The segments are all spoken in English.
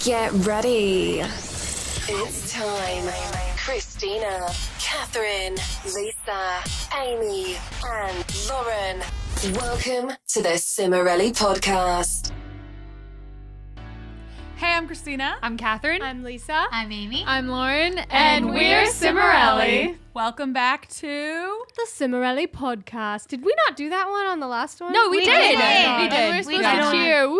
Get ready. It's time. Christina, Catherine, Lisa, Amy, and Lauren. Welcome to the Cimorelli podcast. Hey, I'm Christina. I'm Catherine. I'm Lisa. I'm Amy. I'm Lauren. And we're Cimorelli. Welcome back to The Cimorelli podcast. Did we not do that one on the last one? No, we did. did. We did. We were supposed did. to cheer. Woo!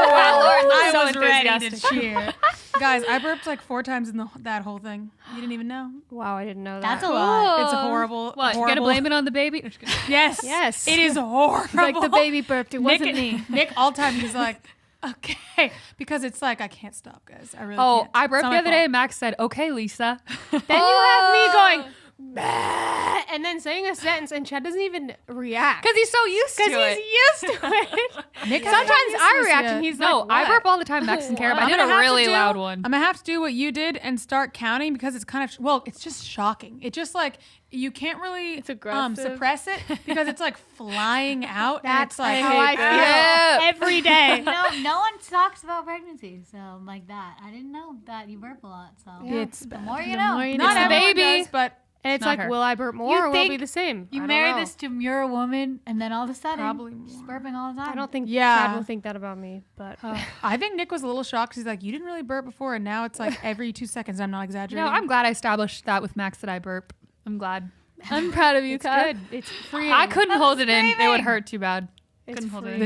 Wow, Lauren, I so was ready to enthusiastic. cheer. Guys, I burped like 4 times in that whole thing. You didn't even know? Wow, I didn't know that. That's a lot. It's a horrible. What? You gonna blame it on the baby? No, just kidding. Yes. Yes. It is horrible. like the baby burped. It wasn't me. Nick, all the time, he's like, okay. Because it's like, I can't stop, guys. I really Oh, can't. I It's burped not the my other day. fault. And Max said, "Okay, Lisa." Then you have me going, "Bah," and then saying a sentence, and Chad doesn't even react. Because he's so used to Because it. he's used to it. Nick Sometimes I react, and he's No, like, I "What?" burp all the time. Max doesn't care. But I I'm did gonna a have to really do- loud one. I'm gonna have to do what you did and start counting because it's kind of it's just shocking. It just like you can't really aggressive. suppress it because it's like flying out. and That's it's like how I feel Yeah. every day. No one talks about pregnancy, so like that. I didn't know that you burp a lot. So It's the bad. more you know. more you Not know. It's the everyone baby. does, but And it's not like, her. will I burp more You or will it think be the same? You I don't marry know. this demure woman, and then all of a sudden, Probably she's more. burping all the time. I don't think Yeah. Chad will think that about me, but I think Nick was a little shocked. He's like, you didn't really burp before, and now it's like every 2 seconds. I'm not exaggerating. No, I'm glad I established that with Max that I burp. I'm glad. I'm proud of you, Kat. It's freeing. I couldn't hold it in. It would screaming. hurt too bad. It's Couldn't hold it in. freeing.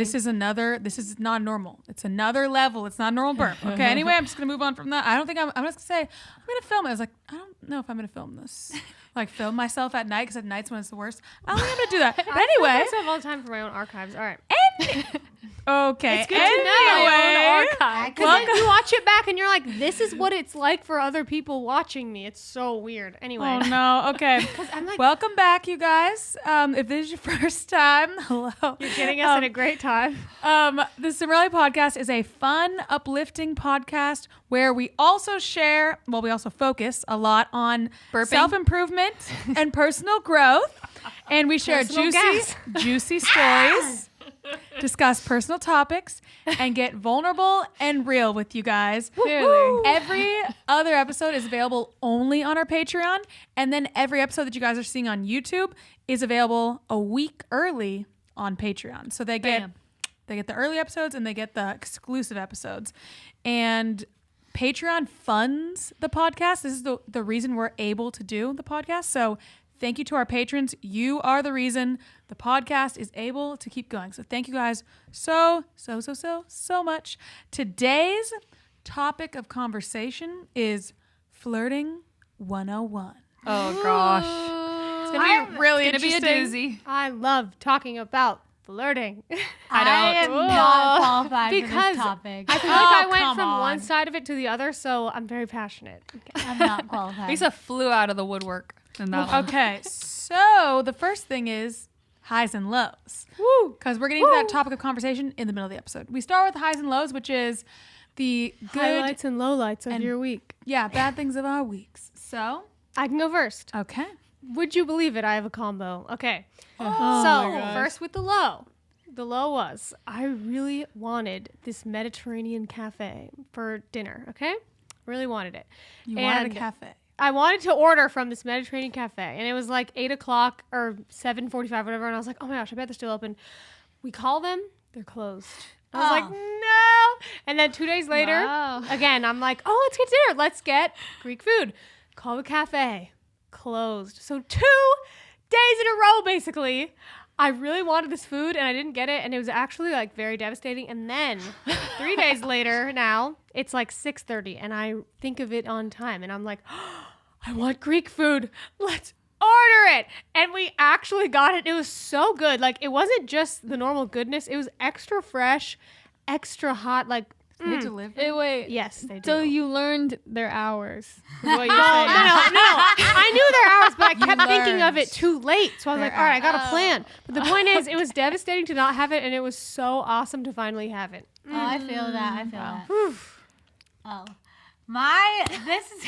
This is not normal. It's another level. It's not a normal burp. Okay. Anyway, I'm just gonna move on from that. I don't think I'm just gonna say I'm gonna film it. I was like, I don't know if I'm gonna film this. Like film myself at night because at nights when it's the worst. I don't think I'm gonna do that. But anyway, I have all the time for my own archives. All right. okay. It's good to know my own Anyway, archive. Because then you watch it back and you're like, this is what it's like for other people watching me. It's so weird. Anyway. Oh no. Okay. I'm like, Welcome back, you guys. If this is your first time, hello. you're getting us at a great time. The Cimorelli podcast is a fun, uplifting podcast where we also we also focus a lot on Burping. self-improvement and personal growth. And we share Personal gas. juicy stories, discuss personal topics, and get vulnerable and real with you guys. Clearly. Every other episode is available only on our Patreon. And then every episode that you guys are seeing on YouTube is available a week early on Patreon. So they get the early episodes and they get the exclusive episodes. And Patreon funds the podcast. This is the reason we're able to do the podcast. So thank you to our patrons. You are the reason the podcast is able to keep going. So thank you guys so much. Today's topic of conversation is Flirting 101. Oh gosh. It's going to be really It's gonna interesting. be a doozy. I love talking about flirting. I am Whoa. not qualified for Because this topic. I feel like I went come from on. one side of it to the other, so I'm very passionate. I'm not qualified. Lisa flew out of the woodwork in that one. Okay, so the first thing is highs and lows. Woo! Because we're getting into that topic of conversation in the middle of the episode. We start with highs and lows, which is the good, Highlights and lowlights of and- your week. bad things of our weeks. So, I can go first. okay. Would you believe it? I have a combo. Okay. Oh So, first with the low. The low was I really wanted this Mediterranean cafe for dinner, okay? Really wanted it. You wanted a And cafe. I wanted to order from this Mediterranean cafe, and it was like 8 o'clock or 7:45, whatever, and I was like, oh my gosh, I bet they're still open. We call them, they're closed. I was like, no. And then 2 days later, Wow. again, I'm like, oh, let's get dinner. Let's get Greek food. Call the cafe. Closed. So 2 days in a row, basically. I really wanted this food and I didn't get it. And it was actually like very devastating. And then 3 days later now, it's like 6:30 and I think of it on time. And I'm like, oh, I want Greek food. Let's order it. And we actually got it. It was so good. Like it wasn't just the normal goodness. It was extra fresh, extra hot. Like, They deliver. Wait. yes, they do. So you learned their hours. Is what you're saying. No. I knew their hours, but I kept thinking of it too late. So I was like, all right, I got a plan. But the point is, it was devastating to not have it, and it was so awesome to finally have it. I feel that. I feel that. Whew. Oh, this is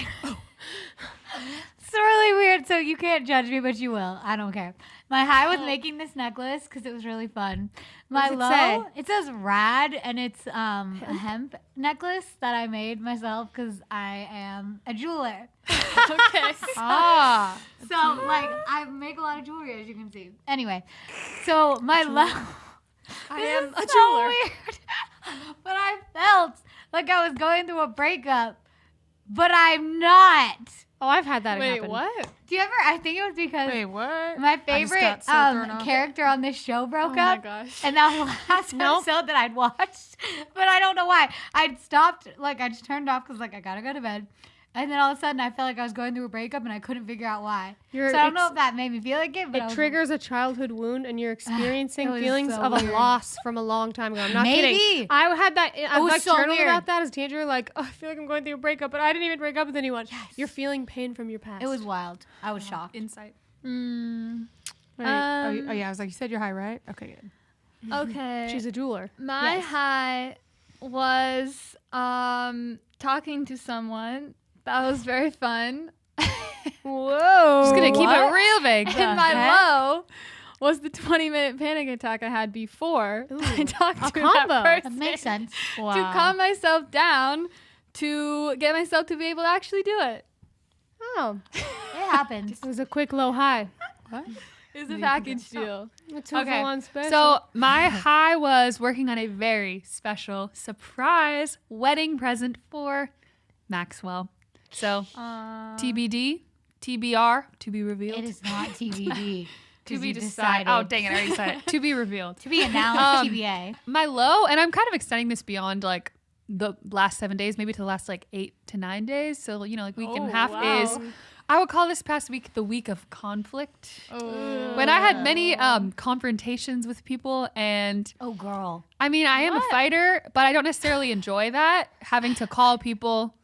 It's really weird, so you can't judge me, but you will. I don't care. My high was making this necklace because it was really fun. My does it low, say? it says rad, and it's a hemp necklace that I made myself because I am a jeweler. Okay. Ah. So, like, I make a lot of jewelry, as you can see. Anyway, so my low. I am a so jeweler. weird. But I felt like I was going through a breakup, but I'm not. Oh, I've had that Wait, happen. what? Do you ever? I think it was because Wait, what? my I just favorite got so thrown off. character on this show broke Oh my up. gosh. And that was the last episode that I'd watched. But I don't know why. I'd stopped, like, I just turned off because, like, I gotta go to bed. And then all of a sudden, I felt like I was going through a breakup and I couldn't figure out why. So I don't know if that made me feel like it, but It triggers a childhood wound, and you're experiencing It was feelings so of weird. a loss from a long time ago. I'm not Maybe. kidding. I had that. I've was like so journaled weird. about that as a teenager. Like, oh, I feel like I'm going through a breakup, but I didn't even break up with anyone. Yes. You're feeling pain from your past. It was wild. I was shocked. Insight. Wait, Oh, yeah, I was like, you said you're high, right? Okay, good. okay. She's a jeweler. My high was talking to someone. That was very fun. Whoa. Just gonna keep What? it real big. The And my heck? low was the 20-minute panic attack I had before I talked to combo. that person. That makes sense. To calm myself down, to get myself to be able to actually do it. Oh, It happens. it was a quick low high. It was a package deal. It's Okay, on special. so my high was working on a very special surprise wedding present for Maxwell. So TBD, TBR, to be revealed. It is not TBD. to be you decided. Oh, dang it, I already said it. To be revealed. To be announced, TBA. My low, and I'm kind of extending this beyond like the last 7 days, maybe to the last like 8 to 9 days. So, you know, like week and a half is, I would call this past week the week of conflict. When I had many confrontations with people, and Oh, girl. I mean, I am a fighter, but I don't necessarily enjoy that. Having to call people,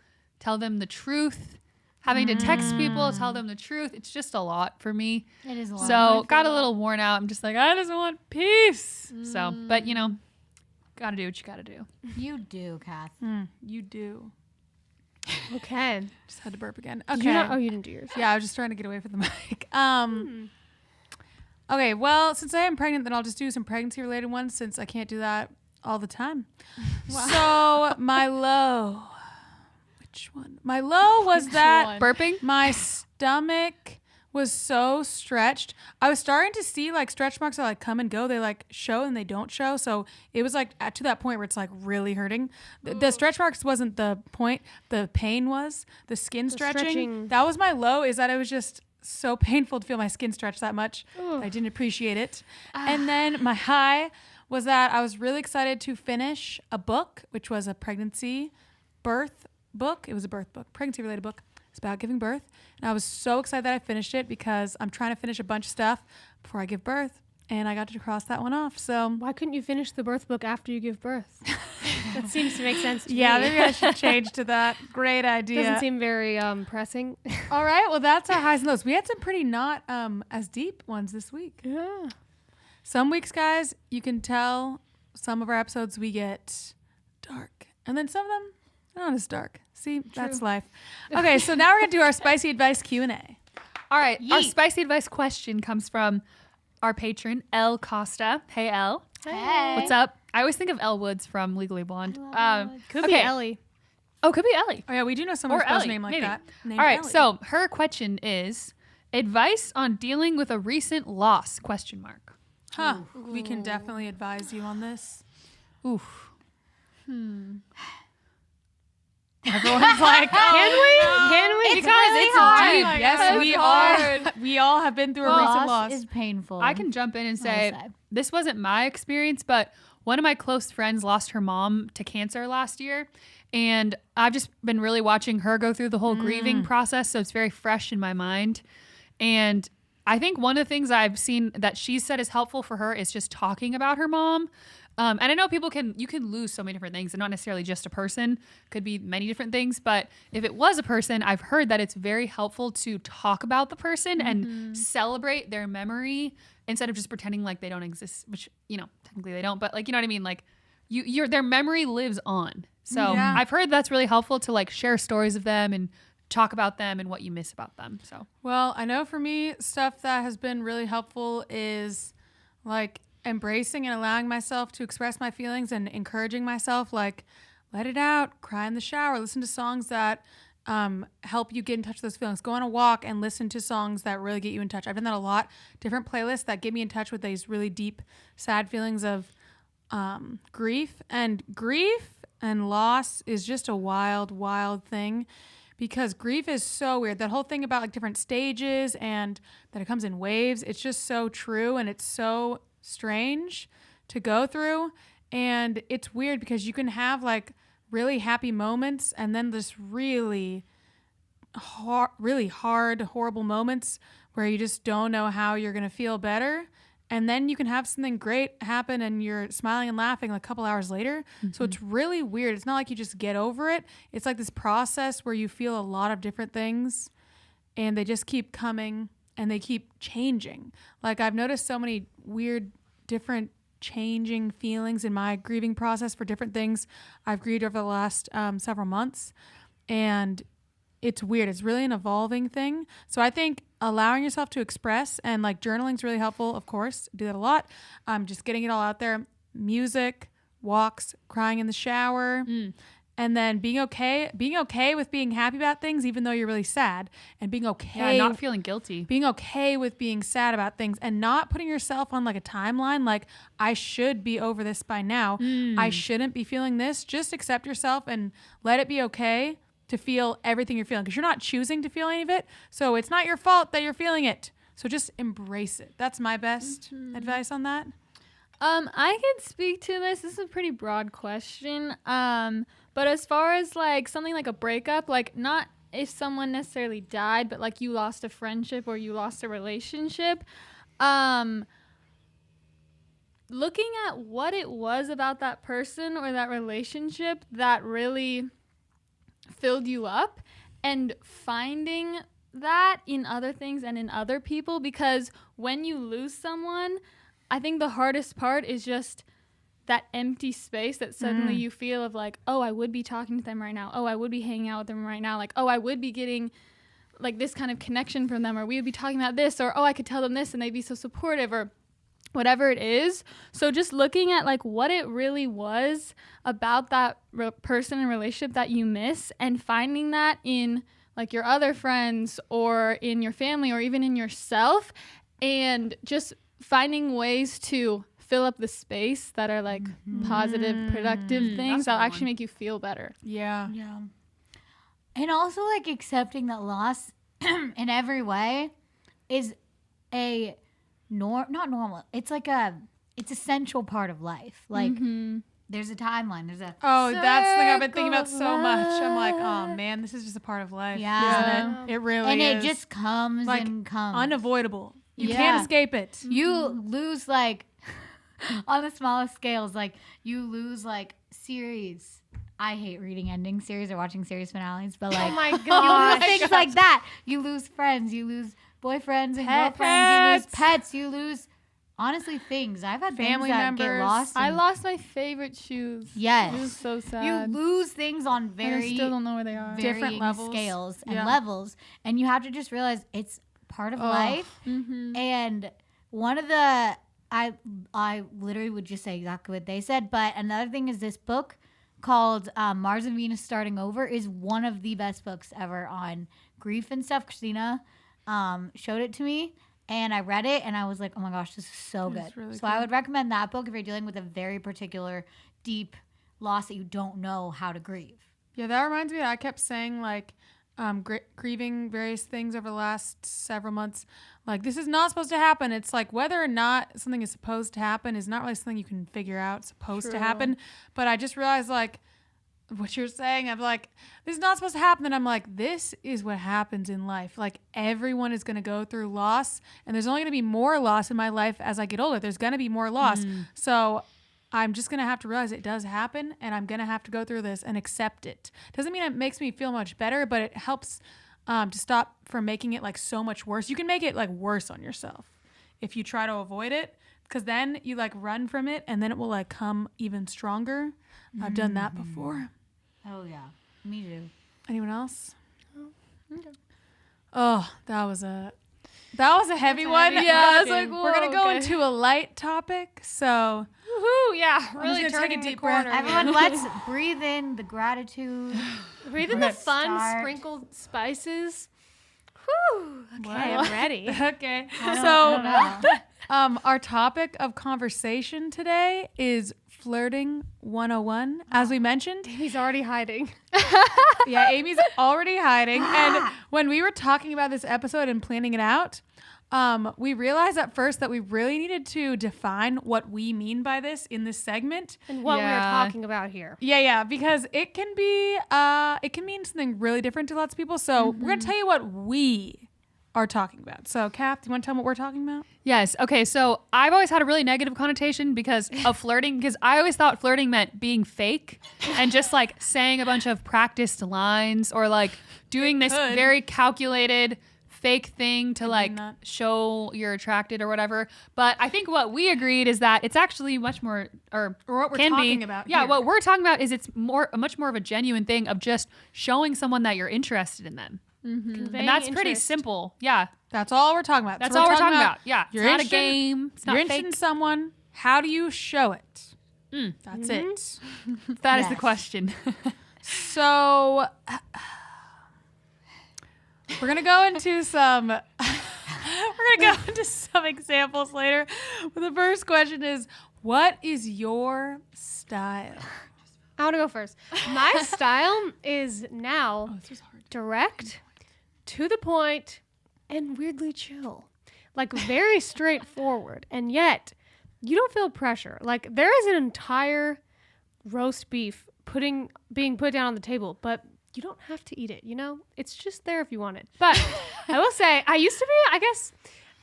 tell them the truth, having to text people, tell them the truth. It's just a lot for me. It is a lot. So got a little worn out. I'm just like, I just want peace. So, but you know, gotta do what you gotta do. You do, Kath. You do. okay. Just had to burp again. Did Okay. you not- oh, you didn't do yours. Yeah, I was just trying to get away from the mic. Okay, well, since I am pregnant, then I'll just do some pregnancy-related ones since I can't do that all the time. So my low, which one? My low was that Burping? my stomach was so stretched. I was starting to see like stretch marks that like come and go. They like show and they don't show. So it was like to that point where it's like really hurting. The stretch marks wasn't the point. The pain was the skin stretching. That was my low, is that it was just so painful to feel my skin stretch that much. I didn't appreciate it. And then my high was that I was really excited to finish a book, which was a pregnancy birth book. It was a birth book, pregnancy related book. It's about giving birth. And I was so excited that I finished it because I'm trying to finish a bunch of stuff before I give birth. And I got to cross that one off. So Why couldn't you finish the birth book after you give birth? That seems to make sense to yeah, me. maybe I should change to that. Great idea. Doesn't seem very pressing. All right. Well, that's our highs and lows. We had some pretty not as deep ones this week. Yeah. Some weeks, guys, you can tell some of our episodes we get dark. And then some of them, not as dark. See, that's life. Okay, so now we're going to do our spicy advice Q&A. All right. Our spicy advice question comes from our patron, Elle Costa. Hey, Elle. Hey. What's up? I always think of Elle Woods from Legally Blonde. Could be Ellie. Oh, could be Ellie. Oh, yeah, we do know someone Or who's supposed Ellie, name like maybe. that. Named All right. Ellie. So her question is advice on dealing with a recent loss? ? Huh. We can definitely advise you on this. Oof. Everyone's like, Can we? It's really hard. deep. yes, we hard. are. We all have been through a recent loss. is painful. I can jump in and say say. this wasn't my experience, but one of my close friends lost her mom to cancer last year. And I've just been really watching her go through the whole grieving process. So it's very fresh in my mind. And I think one of the things I've seen that she said is helpful for her is just talking about her mom. And I know you can lose so many different things, and not necessarily just a person. Could be many different things. But if it was a person, I've heard that it's very helpful to talk about the person and celebrate their memory instead of just pretending like they don't exist, which, you know, technically they don't. But like, you know what I mean? Like their memory lives on. So Yeah. I've heard that's really helpful to like share stories of them and talk about them and what you miss about them. So, Well, I know for me, stuff that has been really helpful is like embracing and allowing myself to express my feelings and encouraging myself, like let it out, cry in the shower, listen to songs that help you get in touch with those feelings. Go on a walk and listen to songs that really get you in touch. I've done that a lot. Different playlists that get me in touch with these really deep, sad feelings of grief. And grief and loss is just a wild, wild thing because grief is so weird. That whole thing about like different stages and that it comes in waves, it's just so true and it's so strange to go through. And it's weird because you can have like really happy moments and then this really hard, horrible moments where you just don't know how you're going to feel better. And then you can have something great happen and you're smiling and laughing like a couple hours later. Mm-hmm. So it's really weird. It's not like you just get over it. It's like this process where you feel a lot of different things and they just keep coming and they keep changing. Like I've noticed so many weird, different changing feelings in my grieving process for different things I've grieved over the last several months. And it's weird. It's really an evolving thing. So I think allowing yourself to express and like journaling is really helpful. Of course, do that a lot. Just getting it all out there. Music, walks, crying in the shower, and then being okay with being happy about things, even though you're really sad, and being okay, not feeling guilty, being okay with being sad about things, and not putting yourself on like a timeline. Like I should be over this by now. I shouldn't be feeling this. Just accept yourself and let it be okay to feel everything you're feeling because you're not choosing to feel any of it. So it's not your fault that you're feeling it. So just embrace it. That's my best advice on that. I can speak to this. This is a pretty broad question. But as far as like something like a breakup, like not if someone necessarily died, but like you lost a friendship or you lost a relationship, looking at what it was about that person or that relationship that really filled you up and finding that in other things and in other people, because when you lose someone, I think the hardest part is just that empty space that suddenly you feel of like, oh, I would be talking to them right now. Oh, I would be hanging out with them right now. Like, oh, I would be getting like this kind of connection from them, or we would be talking about this, or, oh, I could tell them this and they'd be so supportive, or whatever it is. So just looking at like what it really was about that person and relationship that you miss and finding that in like your other friends or in your family or even in yourself, and just finding ways to fill up the space that are like positive, productive things that'll actually make you feel better. Yeah. And also like accepting that loss in every way is a not normal. It's like it's essential part of life. Like there's a timeline. There's a that's the thing I've been thinking about so much. I'm like, oh man, this is just a part of life. Yeah. Isn't it? It really and is. And it just comes like, and comes. Unavoidable. You can't escape it. You lose like on the smallest scales, like you lose like series. I hate reading ending series or watching series finales, but like oh my you god, lose things like that. You lose friends, you lose boyfriends and girlfriends, you lose pets, you lose honestly things. I've had family things that members. Get lost. I lost my favorite shoes. Yes, it was so sad. You lose things on and I still don't know where they are. Different levels, scales and levels, and you have to just realize it's part of life. And one of the I literally would just say exactly what they said. But another thing is this book called Mars and Venus Starting Over is one of the best books ever on grief and stuff. Christina showed it to me and I read it and I was like, oh my gosh, this is so good. Really so good. I would recommend that book if you're dealing with a very particular deep loss that you don't know how to grieve. Yeah, that reminds me that I kept saying like grieving various things over the last several months. Like, this is not supposed to happen. It's like whether or not something is supposed to happen is not really something you can figure out. It's supposed to happen. But I just realized, like, what you're saying, I'm like, this is not supposed to happen. And I'm like, this is what happens in life. Like, everyone is going to go through loss. And there's only going to be more loss in my life as I get older. There's going to be more loss. So I'm just going to have to realize it does happen. And I'm going to have to go through this and accept it. Doesn't mean it makes me feel much better, but it helps to stop from making it like so much worse. You can make it like worse on yourself if you try to avoid it, because then you like run from it and then it will like come even stronger. I've done that before. Oh yeah, me too. Anyone else? Oh, that was a heavy one. Yeah, I was like, we're gonna go okay. into a light topic. So Woohoo! Yeah, really just gonna take turning a the deep breath. corner. Everyone, let's breathe in the gratitude. Breathe in the fun, Start. sprinkled spices. Whew. Okay, I'm ready. okay. I So don't know. our topic of conversation today is flirting 101. As we mentioned, He's already hiding. yeah, Amy's already hiding. And when we were talking about this episode and planning it out, we realized at first that we really needed to define what we mean by this in this segment. And what we are Yeah. talking about here. Yeah, because it can be, it can mean something really different to lots of people. So we're going to tell you what we are talking about. So, Kath, do you want to tell them what we're talking about? Yes. Okay. So I've always had a really negative connotation because of flirting, because I always thought flirting meant being fake and just like saying a bunch of practiced lines or like doing this could. very calculated fake thing to like not. show you're attracted or whatever. But I think what we agreed is that it's actually much more, or what we're can talking be, about Yeah. here. What we're talking about is it's much more of a genuine thing of just showing someone that you're interested in them. Conveying And that's pretty interest. simple. Yeah. That's all we're talking about. That's So all we're talking about. Yeah. You're It's not a interested- game. It's You're not interested in fake. someone. How do you show it? That's it. That is the Yes. question. So we're gonna go into some. We're gonna go into some examples later. But the first question is, what is your style? I want to go first. My style is now direct, to the point, and weirdly chill. Like very straightforward. And yet, you don't feel pressure. Like there is an entire roast beef being put down on the table, but you don't have to eat it, you know? It's just there if you want it. But I will say, I used to be, I guess,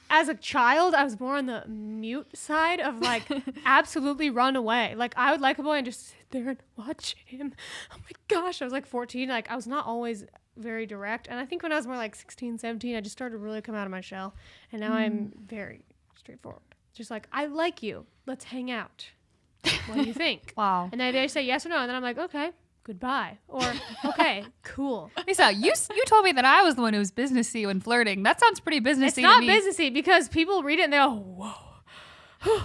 as a child, I was more on the mute side of like absolutely run away. Like I would like a boy and just sit there and watch him. Oh my gosh, I was like 14. Like I was not always very direct. And I think when I was more like 16, 17, I just started to really come out of my shell. And now I'm very straightforward. Just like, I like you. Let's hang out. What do you think? Wow. And then they say yes or no. And then I'm like, okay, goodbye. Or, okay, cool. Lisa, you told me that I was the one who was businessy when flirting. That sounds pretty businessy It's not to me. businessy because people read it and they go, whoa.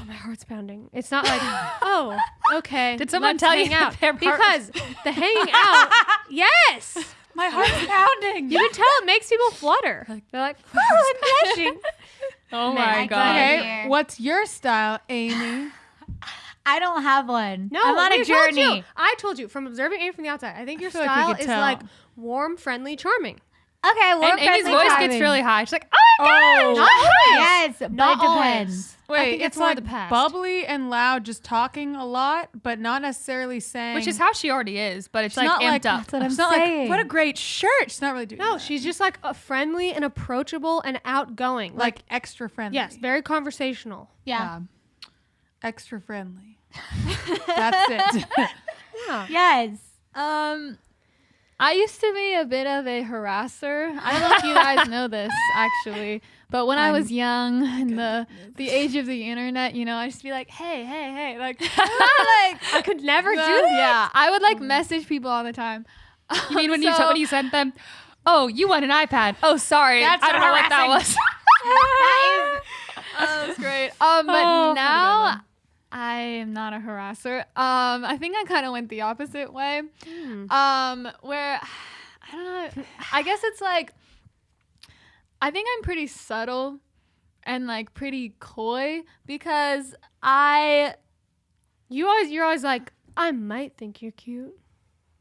My heart's pounding. It's not like, oh, okay. Did someone let's tell you hang out? their heart Because the hanging out, yes. My heart's pounding. You can tell it makes people flutter. They're like, oh, I'm blushing. Oh Man, my I god. can't. Okay, Here. what's your style, Amy? I don't have one. No, I'm on a we told you. journey. I told you from observing Amy from the outside. I think your feel like we style could is tell. like warm, friendly, charming. Okay, well, And Amy's voice gets really high. She's like, oh my Oh, gosh. Yes, but Not it depends. wait, think it's it's more like the past. bubbly and loud, just talking a lot, but not necessarily saying. Which is how she already is, but it's She's like not amped like, up. That's what I'm It's not saying. like, what a great shirt. She's not really doing No, that. she's just like a friendly and approachable and outgoing. like extra friendly. yes, very conversational. Yeah. Extra friendly. That's it. Yes. I used to be a bit of a harasser. I don't know if you guys know this actually, but when I was young in the age of the internet, you know, I used to be like, hey, like, not like I could never do that. yeah, I would like message people all the time. You mean when So- you sent them, oh, you want an iPad. Oh, sorry. That's I don't know what that harassing. was. That was great. Oh, But now I am not a harasser. I think I kind of went the opposite way. Where I don't know. I guess it's like I think I'm pretty subtle and like pretty coy because You're always like, I might think you're cute.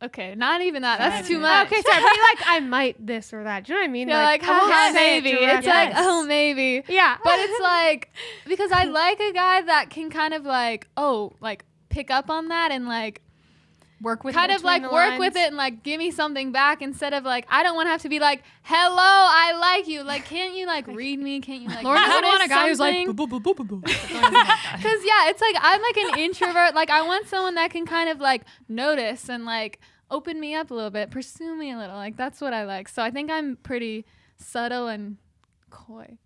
okay, not even that. That's too much. Okay, sorry, but you're like, I might this or that. Do you know what I mean? You're like, I won't haha, say it maybe. It's directly. like, oh, maybe. Yeah. But it's like, because I like a guy that can kind of like, like pick up on that and like Work with kind it. of like the work with lines. it and like give me something back instead of like, I don't want to have to be like, hello, I like you. Like, can't you like read me? Can't you like Lauren doesn't want a notice guy who's like, something? boo, boo, boo, boo, boo, boo. Because, yeah, it's like I'm like an introvert. Like, I want someone that can kind of like notice and like open me up a little bit, pursue me a little. Like, that's what I like. So I think I'm pretty subtle and coy.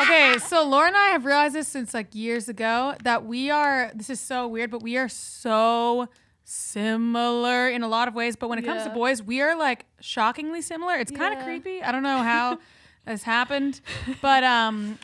Okay, so Laura and I have realized this since like years ago that this is so weird, but we are so similar in a lot of ways, but when it comes to boys, we are like shockingly similar. It's kind of creepy. I don't know how this happened, but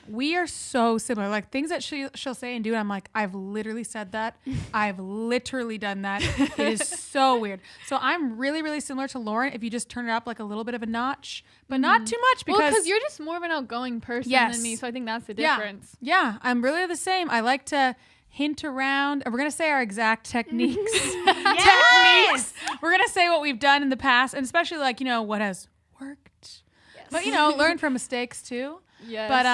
we are so similar. Like things that she'll say and do, and I'm like, I've literally said that. I've literally done that. It is so weird. So I'm really, really similar to Lauren if you just turn it up like a little bit of a notch, but not too much because you're just more of an outgoing person than me, so I think that's the difference. Yeah, I'm really the same. I like to hint around. We're gonna say our exact techniques. Techniques. We're gonna say what we've done in the past, and especially like what has worked. Yes. But learn from mistakes too. Yes. But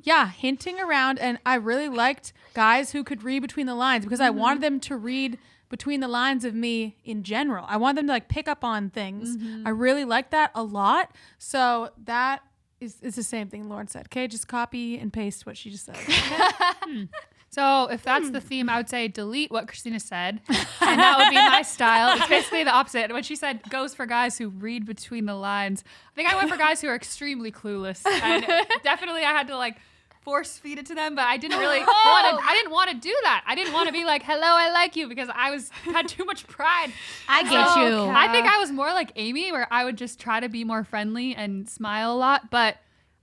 yeah, hinting around, and I really liked guys who could read between the lines because I wanted them to read between the lines of me in general. I wanted them to like pick up on things. I really liked that a lot. So that is the same thing Lauren said. Okay, just copy and paste what she just said. So if that's the theme, I would say delete what Christina said, and that would be my style. It's basically the opposite. When she said goes for guys who read between the lines, I think I went for guys who are extremely clueless. And definitely I had to like force feed it to them, but I didn't really I didn't want to do that. I didn't want to be like, hello, I like you, because had too much pride. I get you. I think I was more like Amy, where I would just try to be more friendly and smile a lot, but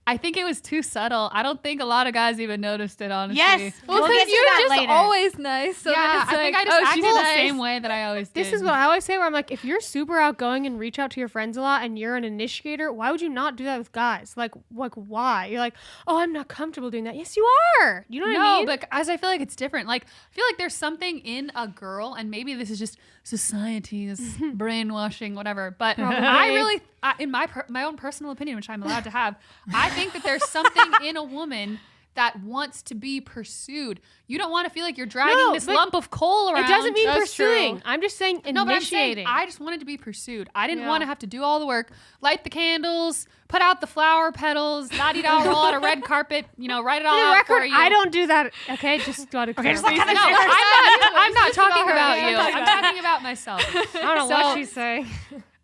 I think it was too subtle. I don't think a lot of guys even noticed it, honestly. Yes. Well, because you're just always nice. So yeah, then it's I think like, I just she's acted the nice. same way that I always did. This is what I always say, where I'm like, if you're super outgoing and reach out to your friends a lot and you're an initiator, why would you not do that with guys? Like why? You're like, oh, I'm not comfortable doing that. Yes, you are. You know what I mean? No, but as I feel like it's different. Like, I feel like there's something in a girl, and maybe this is just society's brainwashing, whatever. But I really, in my own personal opinion, which I'm allowed to have, I think that there's something in a woman that wants to be pursued. You don't want to feel like you're dragging this lump of coal around. It doesn't mean That's pursuing. true. I'm just saying initiating. No, but I'm saying I just wanted to be pursued. I didn't want to have to do all the work, light the candles, put out the flower petals, la-di-da, roll out a red carpet, write it all out for you. I don't do that. Okay, just got to clarify. I'm not talking about you. I'm talking about myself. I don't know what she's saying.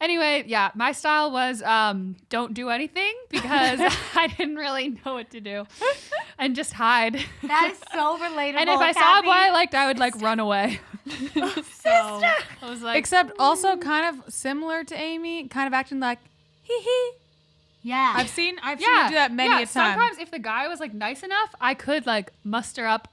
Anyway, yeah, my style was don't do anything because I didn't really know what to do and just hide. That is so relatable. And if I saw a boy I liked, I would like run away. So I was like, Except also kind of similar to Amy, kind of acting like hee hee. Yeah. I've seen you do that many a time. Sometimes if the guy was like nice enough, I could like muster up.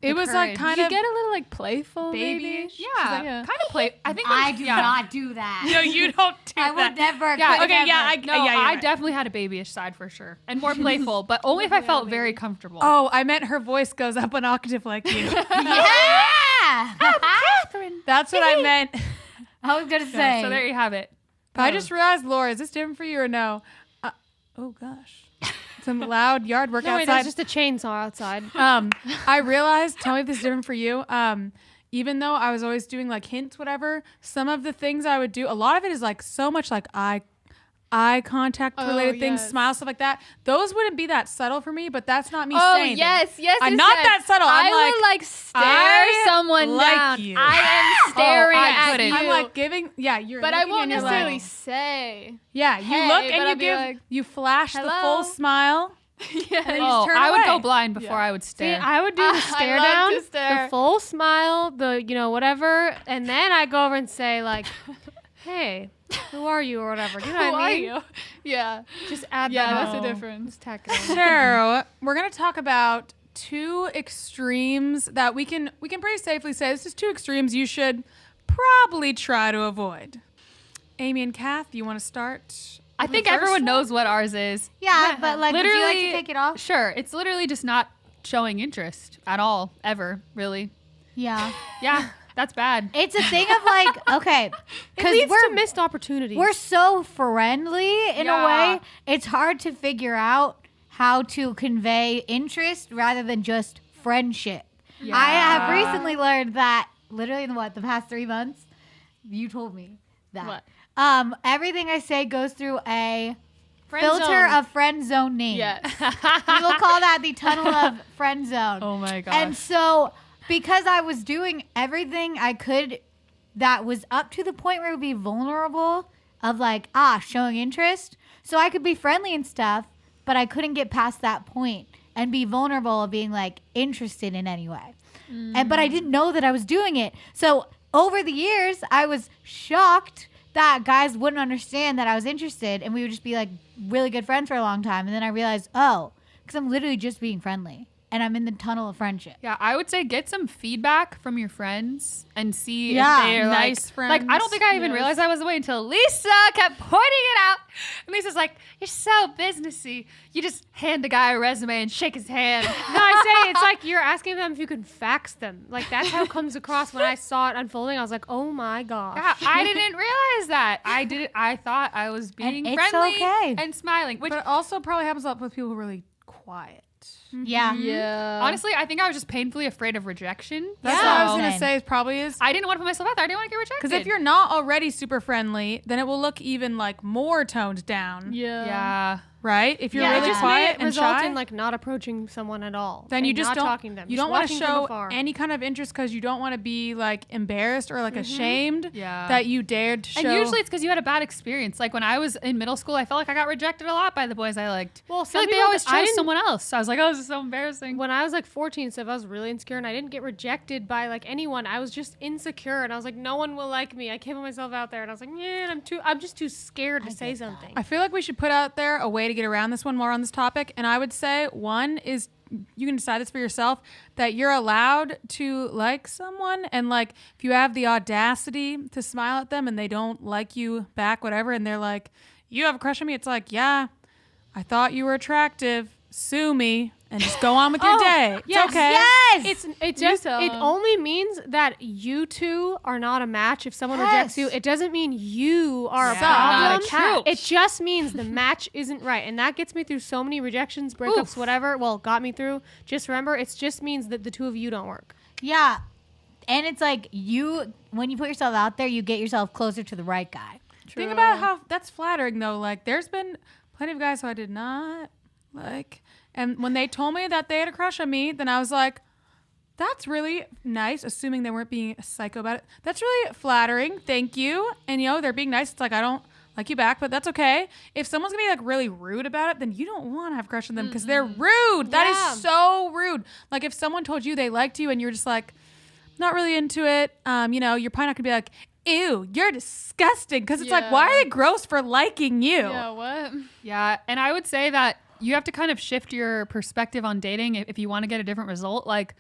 It was like courage. kind You of get a little like playful, Baby, maybe. yeah, kind of play. I think I do not do that. No, you don't do I that. would never. Yeah, could okay, never. yeah, I right. definitely had a babyish side for sure, and more playful, but only if I felt very comfortable. Oh, I meant her voice goes up an octave like you. Yeah. Catherine. That's what I meant. I was gonna say. So there you have it. I just realized, Laura, is this different for you or no? Oh gosh, some loud yard work No, wait, outside. that's just a chainsaw outside. I realized, tell me if this is different for you. Even though I was always doing like hints, whatever, some of the things I would do, a lot of it is like so much like eye contact related things, smile, stuff like that. Those wouldn't be that subtle for me, but that's not me saying yes. I'm not that subtle. I would like stare someone like down. you. I am staring I at couldn't. you. I'm like giving, you're but I looking won't and you're necessarily like, say. yeah, you hey, look but and I'll you be give, like, you flash the hello? full smile. Yeah. And then you just turn I would go away. blind before I would See, stare. I would do the stare love down, to stare. the full smile, the whatever, and then I go over and say like, "Hey, who are you?" or whatever. Do you know what I mean? Who are you? Yeah. Just add Yeah, that. that's the on. difference. Just tack it on. So we're gonna talk about two extremes that we can pretty safely say this is two extremes you should probably try to avoid. Amy and Kath, you want to start? I think everyone knows what ours is. Yeah, but like, would you like to Literally- take it off? Sure, it's literally just not showing interest at all, ever, really. Yeah. Yeah, that's bad. It's a thing of like, okay, It because leads to we're missed opportunities. we're so friendly in a Yeah. way. It's hard to figure out how to convey interest rather than just friendship. I have recently learned that literally in the past 3 months. You told me that. What? Everything I say goes through a Friend filter zone. of friend zone names. Yes. We will call that the tunnel of friend zone. Oh my gosh. And so, because I was doing everything I could that was up to the point where it would be vulnerable of like, showing interest. So I could be friendly and stuff, but I couldn't get past that point and be vulnerable of being like interested in any way. But I didn't know that I was doing it. So over the years, I was shocked that guys wouldn't understand that I was interested, and we would just be like really good friends for a long time. And then I realized, because I'm literally just being friendly, and I'm in the tunnel of friendship. Yeah, I would say get some feedback from your friends and see if Yeah, they're nice friends. Like, I don't think I even realized I was the way until Lisa kept pointing it out. And Lisa's like, "You're so businessy. You just hand the guy a resume and shake his hand." No, I say it's like you're asking them if you can fax them. Like that's how it comes across when I saw it unfolding. I was like, oh my gosh. Yeah, I didn't realize that. I thought I was being And it's friendly okay. and smiling. Which But it also probably happens a lot with people who are really quiet. Yeah. Yeah. honestly, I think I was just painfully afraid of rejection. That's what I was going to say. It probably is. I didn't want to put myself out there. I didn't want to get rejected. Because if you're not already super friendly, then it will look even like more toned down. yeah. Right? If you're Yeah, really it just quiet may and result shy, in like not approaching someone at all. then and you just not don't talking to them. you just don't want to watching from show afar. any kind of interest because you don't want to be like embarrassed or like ashamed Yeah. that you dared to show. And usually it's because you had a bad experience. Like when I was in middle school, I felt like I got rejected a lot by the boys I liked. Well, I feel some like they people- always I chose didn't- someone else. So I was like, oh, this is so embarrassing. When I was like 14 stuff, I was really insecure and I didn't get rejected by like anyone. I was just insecure and I was like, no one will like me. I can't put myself out there and I was like, yeah, I'm just too scared to say something. I feel like we should put out there a way to get around this one more on this topic. And I would say one is you can decide this for yourself that you're allowed to like someone. And like if you have the audacity to smile at them and they don't like you back, whatever, and they're like, you have a crush on me. It's like, yeah, I thought you were attractive. Sue me and just go on with your day. It's yes, okay. Yes. It only means that you two are not a match. If someone rejects you, it doesn't mean you are a problem. Not a couch. It just means the match isn't right. And that gets me through so many rejections, breakups, whatever. Well, got me through. Just remember, it just means that the two of you don't work. Yeah. And it's like when you put yourself out there, you get yourself closer to the right guy. Think about how that's flattering though. Like there's been plenty of guys who I did not like. And when they told me that they had a crush on me, then I was like, that's really nice, assuming they weren't being a psycho about it. That's really flattering. Thank you. And, they're being nice. It's like, I don't like you back, but that's okay. If someone's going to be, like, really rude about it, then you don't want to have a crush on them because they're rude. That is so rude. Like, if someone told you they liked you and you're just like, not really into it, you're probably not going to be like, ew, you're disgusting. Because it's like, why are they gross for liking you? Yeah, what? Yeah. And I would say that you have to kind of shift your perspective on dating if you want to get a different result. Like,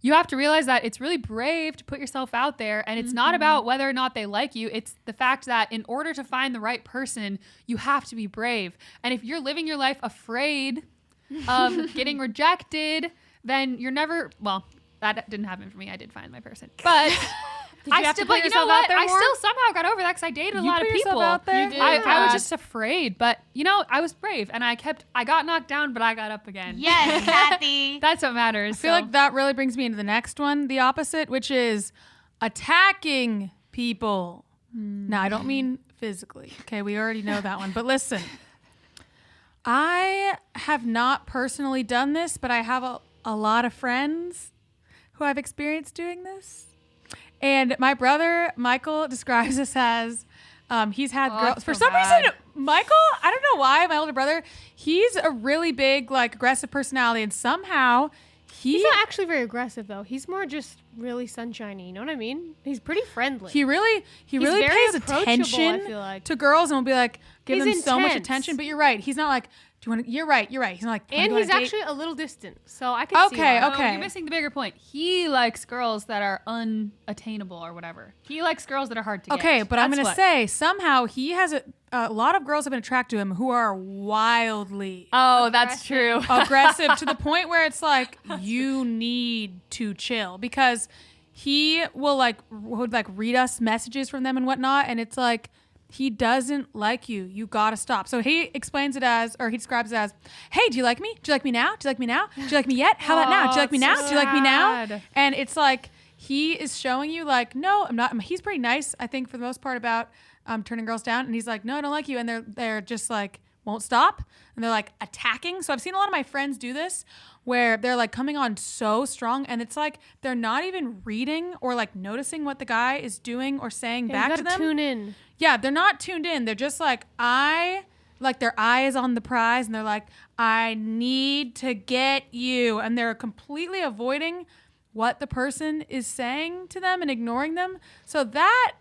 you have to realize that it's really brave to put yourself out there, and it's not about whether or not they like you. It's the fact that in order to find the right person, you have to be brave. And if you're living your life afraid of getting rejected, then you're never, well, that didn't happen for me. I did find my person. But but you know what? I still somehow got over that because I dated a lot of people. Out there? You did. I was just afraid, but I was brave and I got knocked down, but I got up again. Yes, Kathy. That's what matters. I feel like that really brings me into the next one, the opposite, which is attacking people. Now, I don't mean physically. Okay, we already know that one. But listen, I have not personally done this, but I have a lot of friends who I've experienced doing this. And my brother, Michael, describes this as he's had girls. For some reason, Michael, I don't know why, my older brother, he's a really big, like, aggressive personality. And somehow He's not actually very aggressive, though. He's more just really sunshiny. You know what I mean? He's pretty friendly. He really very pays approachable, attention I feel like. to girls and will be like, give He's them so much intense. attention. But you're right. He's not like, do you want to, you're right. He's not like, And he's actually a little distant, so I can see Okay, why. okay. You're missing the bigger point. He likes girls that are unattainable or whatever. He likes girls that are hard to get. Okay, but I'm That's going to what- say somehow he has a lot of girls have been attracted to him who are wildly Oh, that's true. aggressive to the point where it's like you need to chill because he would read us messages from them and whatnot, and it's like he doesn't like you. You gotta stop. So he explains it as, or he describes it as, "Hey, do you like me? Do you like me now? Do you like me now? Do you like me yet? How about now? Do you like me now? Do you like me now?" sad. And it's like he is showing you like, no, I'm not. He's pretty nice, I think, for the most part about turning girls down. And he's like, no, I don't like you. And they're just like won't stop, and they're like attacking. So I've seen a lot of my friends do this where they're like coming on so strong, and it's like they're not even reading or like noticing what the guy is doing or saying Yeah, back you to gotta them. tune in. Yeah, they're not tuned in. They're just like, their eye is on the prize, and they're like, I need to get you. And they're completely avoiding what the person is saying to them and ignoring them. So that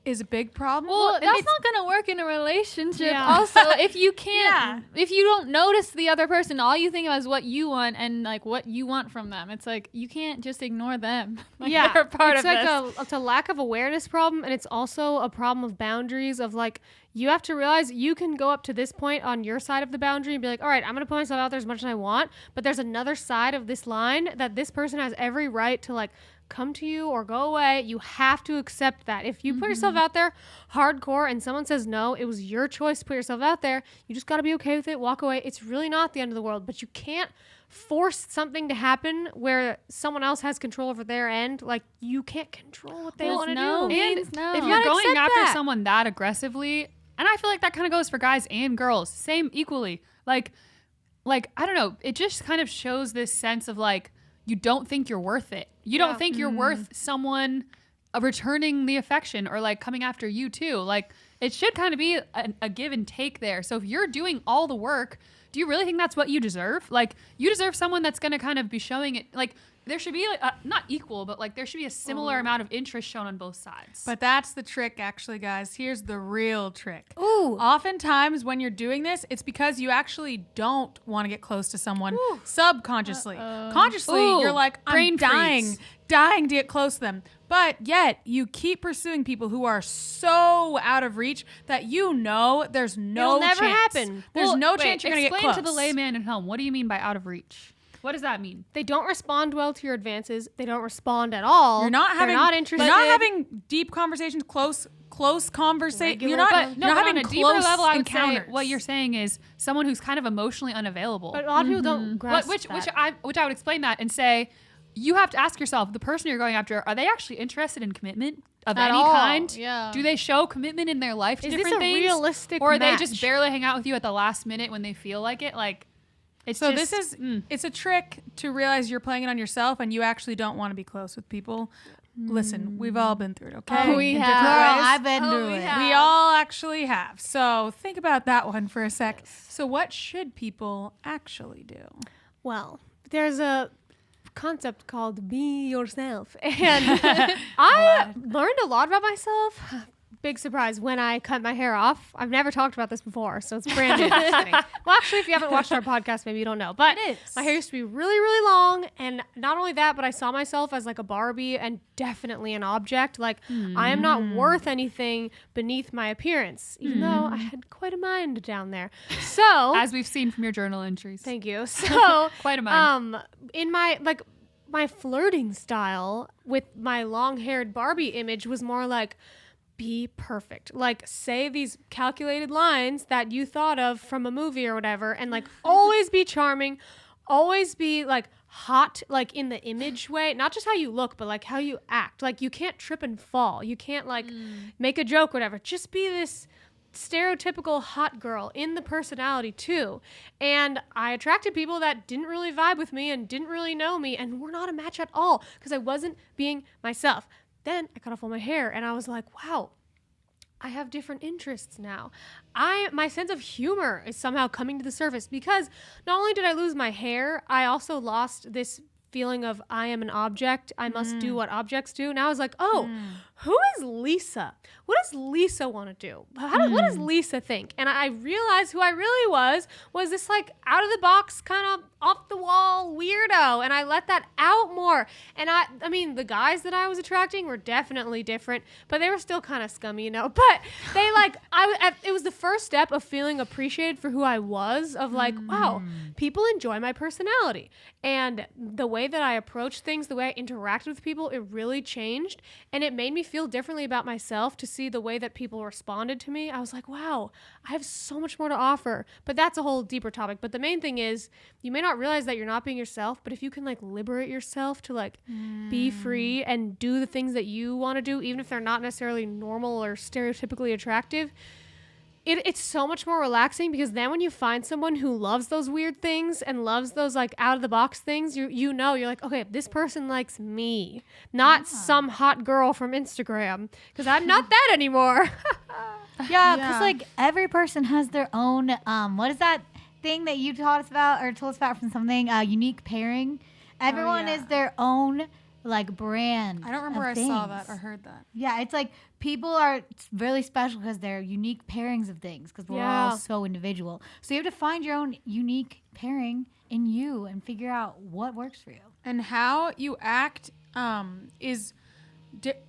is a big problem. Well, that's not gonna work in a relationship. Yeah. Also, if you can't, if you don't notice the other person, all you think about is what you want and like what you want from them. It's like you can't just ignore them. Like, they're part it's of like this. it's a lack of awareness problem, and it's also a problem of boundaries. Of like, you have to realize you can go up to this point on your side of the boundary and be like, all right, I'm gonna put myself out there as much as I want, but there's another side of this line that this person has every right to like come to you or go away. You have to accept that. If you put yourself out there hardcore and someone says no, it was your choice to put yourself out there. You just got to be okay with it, walk away. It's really not the end of the world, but you can't force something to happen where someone else has control over their end. Like, you can't control what they want to no do. means no. If You you're gotta going accept after that. someone that aggressively, and I feel like that kind of goes for guys and girls, same equally. Like I don't know, it just kind of shows this sense of like, you don't think you're worth it. You don't think you're worth someone returning the affection or like coming after you too. Like, it should kind of be a give and take there. So if you're doing all the work, do you really think that's what you deserve? Like, you deserve someone that's going to kind of be showing it. Like, there should be not equal, but like there should be a similar amount of interest shown on both sides. But that's the trick, actually, guys. Here's the real trick. Ooh. Oftentimes, when you're doing this, it's because you actually don't want to get close to someone subconsciously. Consciously, Ooh, you're like, I'm brain freeze. dying to get close to them. But yet, you keep pursuing people who are so out of reach that you know there's no It'll never chance. happen. There's Well, no wait, chance you're going to get close. Explain to the layman at home, what do you mean by out of reach? What does that mean? They don't respond well to your advances. They don't respond at all. You're not having They're not interested. You're not having deep conversations, close conversation. Regular, You're not, but you're not but having on a deeper close level, I would encounters. say what you're saying is someone who's kind of emotionally unavailable. But a lot of people don't grasp which that. I would explain that and say, you have to ask yourself, the person you're going after, are they actually interested in commitment of At any all, kind? yeah. Do they show commitment in their life to Is this different a things? realistic or they match? just barely hang out with you at the last minute when they feel like it? Like, it's So just, this is it's a trick to realize you're playing it on yourself and you actually don't want to be close with people. Listen, we've all been through it, okay? we In have. different Girl, ways. I've been through it. We all actually have. So think about that one for a sec. So what should people actually do? Well, there's a concept called be yourself. And I learned a lot about myself. Big surprise when I cut my hair off. I've never talked about this before, so it's brand new. Just kidding. Well, actually, if you haven't watched our podcast, maybe you don't know. But It is. my hair used to be really, really long. And not only that, but I saw myself as like a Barbie and definitely an object. Like, I am not worth anything beneath my appearance, even though I had quite a mind down there. So, as we've seen from your journal entries. thank you. So, Quite a mind. in my flirting style with my long-haired Barbie image was more like, be perfect. Like, say these calculated lines that you thought of from a movie or whatever, and like always be charming, always be like hot, like in the image way, not just how you look, but like how you act. Like, you can't trip and fall. You can't like make a joke, whatever. Just be this stereotypical hot girl in the personality too. And I attracted people that didn't really vibe with me and didn't really know me and were not a match at all because I wasn't being myself. Then I cut off all my hair and I was like, wow, I have different interests now. My sense of humor is somehow coming to the surface because not only did I lose my hair, I also lost this feeling of I am an object. I must do what objects do. Now I was like, oh, who is Lisa? What does Lisa want to do? What does Lisa think? And I realized who I really was this like out of the box, kind of off the wall weirdo. And I let that out more. And I mean, the guys that I was attracting were definitely different, but they were still kind of scummy, you know. But they like, it was the first step of feeling appreciated for who I was, of like, wow, people enjoy my personality. And the way that I approached things, the way I interacted with people, it really changed. And it made me feel differently about myself to see the way that people responded to me. I was like, wow, I have so much more to offer. But that's a whole deeper topic. But the main thing is, you may not realize that you're not being yourself, but if you can like liberate yourself to like be free and do the things that you want to do, even if they're not necessarily normal or stereotypically attractive, it's so much more relaxing, because then when you find someone who loves those weird things and loves those like out of the box things, you're like, okay, this person likes me, not some hot girl from Instagram, because I'm not that anymore. Yeah, because like every person has their own what is that thing that you taught us about or told us about from something unique pairing, Everyone is their own like brand. I don't remember where I saw that or heard that. Yeah, it's like people are really special because they're unique pairings of things because we're all so individual. So you have to find your own unique pairing in you and figure out what works for you. And how you act is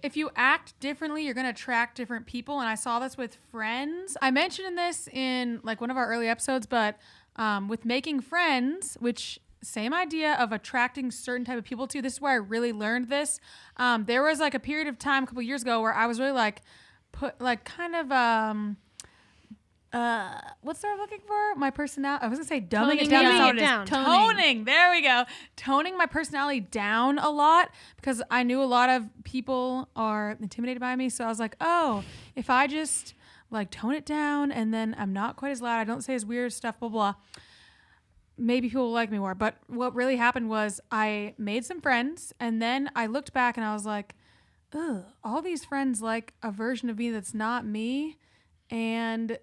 if you act differently, you're going to attract different people. And I saw this with friends. I mentioned this in like one of our early episodes, but with making friends, which same idea of attracting certain type of people to. This is where I really learned this. There was like a period of time a couple years ago where I was really like what's the word I'm looking for? My personality. I was gonna say dumbing it down. Toning. There we go. Toning my personality down a lot because I knew a lot of people are intimidated by me. So I was like, oh, if I just like tone it down and then I'm not quite as loud, I don't say as weird stuff, blah blah. Maybe people will like me more. But what really happened was I made some friends and then I looked back and I was like, ugh, all these friends like a version of me that's not me. And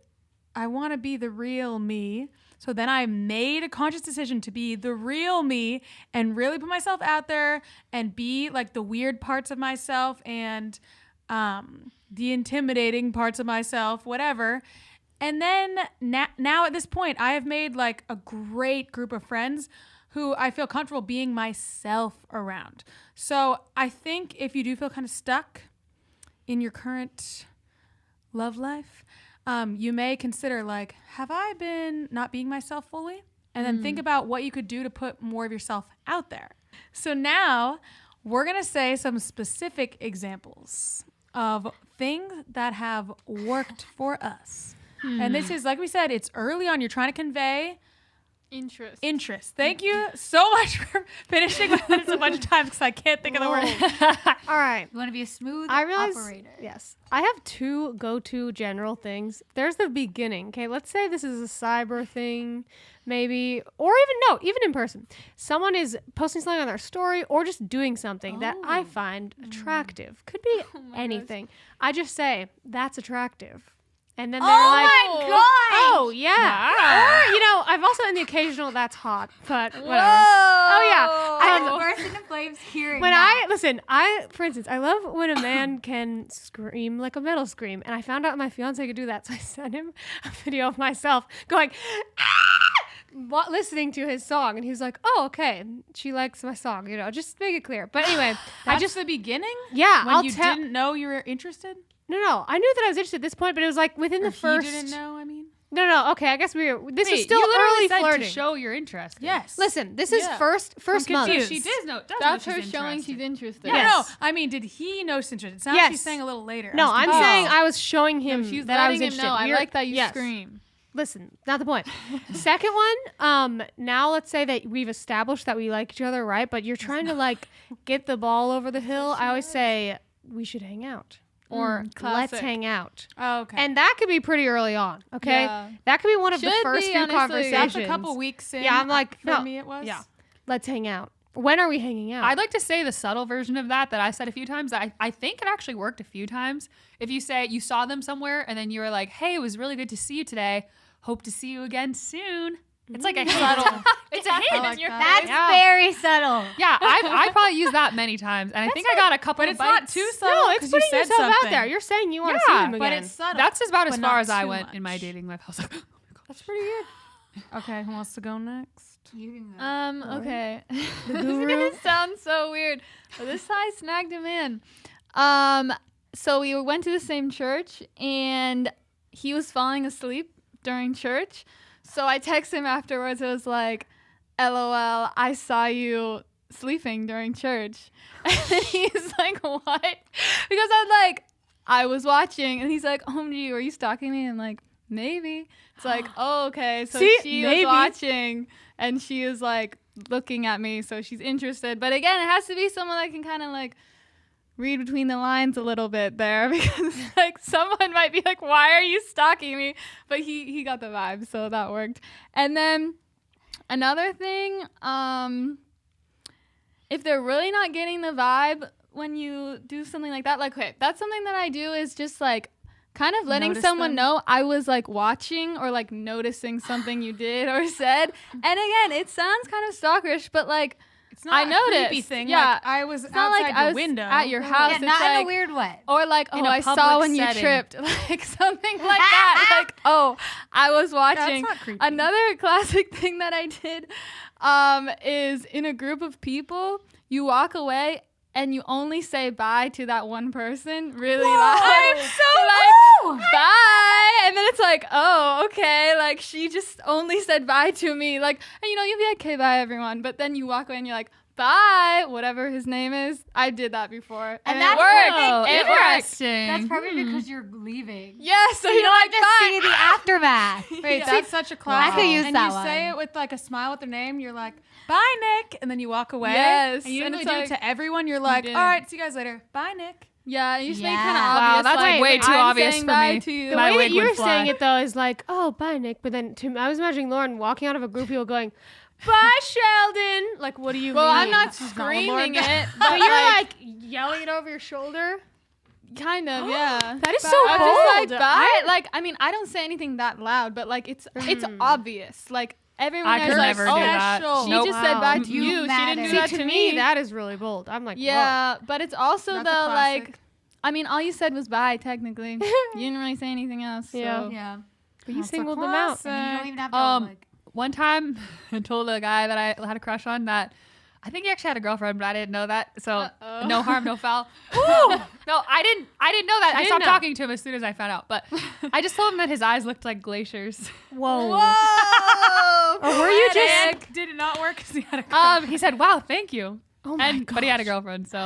I want to be the real me. So then I made a conscious decision to be the real me and really put myself out there and be like the weird parts of myself and the intimidating parts of myself, whatever. And then now at this point, I have made like a great group of friends who I feel comfortable being myself around. So I think if you do feel kind of stuck in your current love life, you may consider like, have I been not being myself fully? And then think about what you could do to put more of yourself out there. So now we're going to say some specific examples of things that have worked for us. And this is, like we said, it's early on. You're trying to convey interest. Thank you so much for finishing my sentence a bunch of times because I can't think of the word. All right. You want to be a smooth operator. Yes. I have two go-to general things. There's the beginning. Okay, let's say this is a cyber thing, maybe, or even in person. Someone is posting something on their story or just doing something that I find attractive. Could be anything. I just say, that's attractive. And then they're like, my God! Oh, yeah. Wow. Or, I've also in the occasional, that's hot, but whatever. Oh, yeah. I just burst into flames hearing that. For instance, I love when a man can scream like a metal scream. And I found out my fiance could do that. So I sent him a video of myself going, listening to his song. And he was like, oh, okay. She likes my song, just make it clear. But anyway. That's the beginning? Yeah. When you didn't know you were interested? No. I knew that I was interested at this point, but it was like within the first. You didn't know, I mean? No. Okay, I guess this was still early flirting. To show you're interested. Yes. Listen, this is first month. She does know. That's her showing she's interested. No. I mean, did he know she's interested? It sounds like she's saying a little later. No, I'm saying I was showing him she's that I was letting him interested. know. I like that you scream. Listen, not the point. Second one, now let's say that we've established that we like each other, right? But you're trying to like get the ball over the hill. I always say we should hang out. Or let's hang out. Oh, okay. And that could be pretty early on, okay? Yeah. That could be one of the first few conversations. That's a couple weeks in. Yeah, I'm like, for me it was. Yeah. Let's hang out. When are we hanging out? I'd like to say the subtle version of that I said a few times. I think it actually worked a few times. If you say you saw them somewhere and then you were like, hey, it was really good to see you today. Hope to see you again soon. It's like a subtle. It's a hint. like That's very subtle. Yeah, I probably used that many times, and I think I got a couple. But of it's bites. not too subtle. No, it's putting yourself out something. there. You're saying you want to see them again. But it's subtle. That's about as but far not as I too went much. in my dating life. I was like, oh my God. That's pretty good. Okay, who wants to go next? Okay. This is gonna sound so weird, but this I snagged him in. So we went to the same church, and he was falling asleep during church. So I texted him afterwards. I was like, LOL, I saw you sleeping during church. And he's like, what? Because I was watching, and he's like, OMG, were you stalking me? And I'm like, maybe. It's like, oh, okay. So she was watching, and she is like looking at me, so she's interested. But again, it has to be someone that can kind of like read between the lines a little bit there, because like someone might be like, why are you stalking me? But he got the vibe, so that worked. And then another thing, if they're really not getting the vibe when you do something like that, like, okay, that's something that I do is just like kind of letting someone know I was like watching or like noticing something you did or said. And again, it sounds kind of stalkerish, but like It's not I a noticed. creepy thing. Yeah. Like, I was It's not outside like your I was window. at your house. Yeah, It's not in like, a weird way. or like, In oh, a I saw public when setting. you tripped, like something like that. Like, oh, I was watching. not creepy. Another classic thing that I did is in a group of people, you walk away and you only say bye to that one person really loud. I'm so like, bye. And then it's like, oh, okay. Like, she just only said bye to me. Like, and you'll be like, okay, bye, everyone. But then you walk away and you're like, bye, whatever his name is. I did that before. And that's it worked. perfect. It worked. Interesting. That's probably because you're leaving. Yes. So You you're don't like, have to bye. see the aftermath. Wait, that's such a classic. I could use and that you one. say it with like a smile with their name. You're like, bye, Nick. And then you walk away. Yes, And you and usually it's do it like, to everyone. You're like, all didn't. right, see you guys later. Bye, Nick. Yeah, you just make it kind of Yeah. obvious. Wow, that's like, way too I'm obvious saying for bye me. to you. The My way wig that you would were saying fly. it though is like, oh, bye, Nick. But then I was imagining Lauren walking out of a group of people going, bye, Sheldon. Like, what do you Well, mean? I'm not not screaming Lauren. it, But you're like yelling it over your shoulder. kind of, yeah. That is so I'm bold. just like, bye. Like, I mean, I don't say anything that loud, but like, it's obvious. Like, everyone I is could like, never do oh, that. she Nope. just said bye to You you. She matter. didn't do See, that to to me, me. that is really bold. I'm like, Yeah, but it's also That's a though classic. like, I mean, all you said was bye. Technically, you didn't really say anything else. So. Yeah. Yeah. but you That's a singled them out. classic. And you don't even have to like. One time, I told a guy that I had a crush on that I think he actually had a girlfriend, but I didn't know that. So no harm, no foul. No, I didn't know that. I stopped talking to him as soon as I found out. But I just told him that his eyes looked like glaciers. Whoa. Or were you just? Did it not work because he had a He said, "Wow, thank you." Oh my But he had a girlfriend, so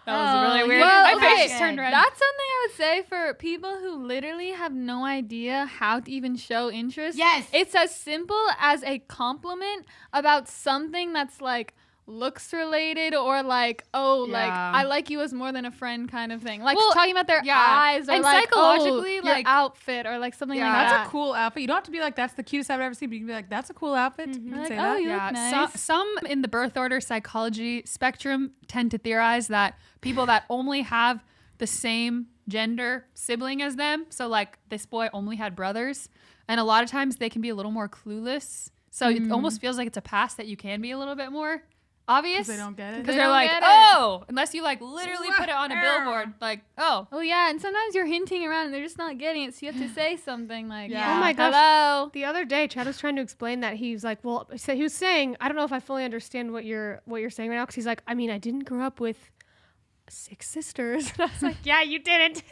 that was Oh, really weird. well, My okay. face just turned red. That's something I would say for people who literally have no idea how to even show interest. Yes. It's as simple as a compliment about something that's like looks related or like, oh, like Yeah. I like you as more than a friend kind of thing. Like Well, talking about their yeah. eyes or And like psychologically, oh, your like- outfit or like something Yeah. like That's that. a cool outfit. You don't have to be like, that's the cutest I've ever seen, but you can be like, that's a cool outfit. You can Like, say oh, that. you Yeah, look nice. some in the birth order psychology spectrum tend to theorize that people that only have the same gender sibling as them, so like this boy only had brothers, and a lot of times they can be a little more clueless. So it almost feels like it's a pass that you can be a little bit more obvious. They don't get it. Because They they're don't like, get it. oh, unless you like literally put it on a billboard, like, oh. Oh yeah, and sometimes you're hinting around and they're just not getting it, so you have to say something like, Yeah. Oh my gosh. hello. The other day, Chad was trying to explain that he was like, well, so he was saying, I don't know if I fully understand what you're saying right now, because he's like, I mean, I didn't grow up with 6 sisters. And I was like, yeah, you didn't.